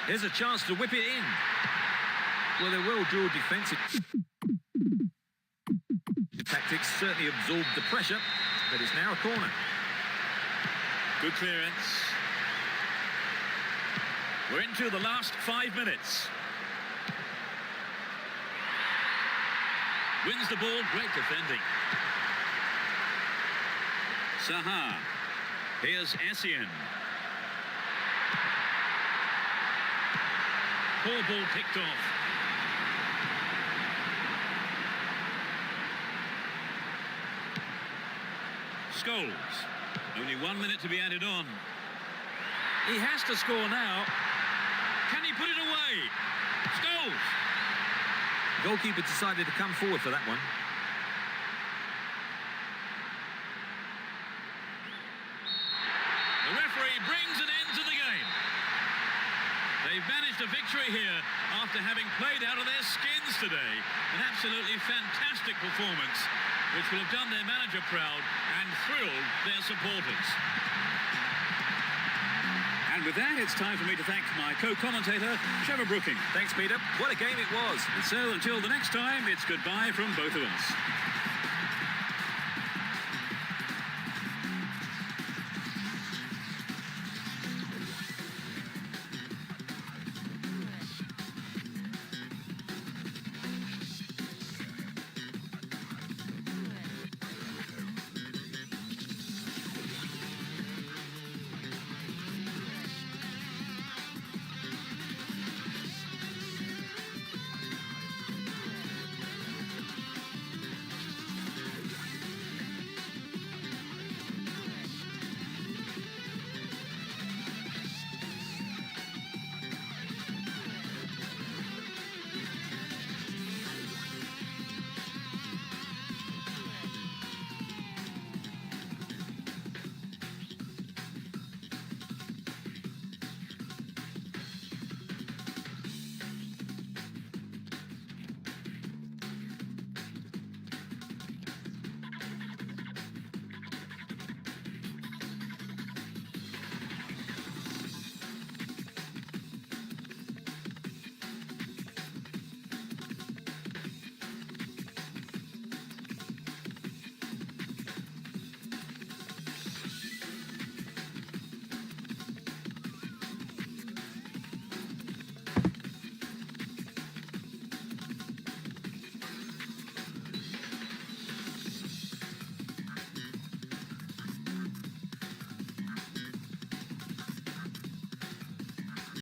Here's a chance to whip it in. Well, they're well-drilled defensive tactics certainly absorbed the pressure, but it's now a corner. Good clearance. We're into the last 5 minutes. Wins the ball, great defending. Saha. Here's Essien. Poor ball picked off. Scholes. Only 1 minute to be added on. He has to score now. Can he put it away? Scholes. Goalkeeper decided to come forward for that one. The referee brings an end to the game. They've managed a victory here after having played out of their skins today. An absolutely fantastic performance, which will have done their manager proud and thrilled their supporters. And with that, it's time for me to thank my co-commentator, Trevor Brooking. Thanks, Peter. What a game it was. And so, until the next time, it's goodbye from both of us.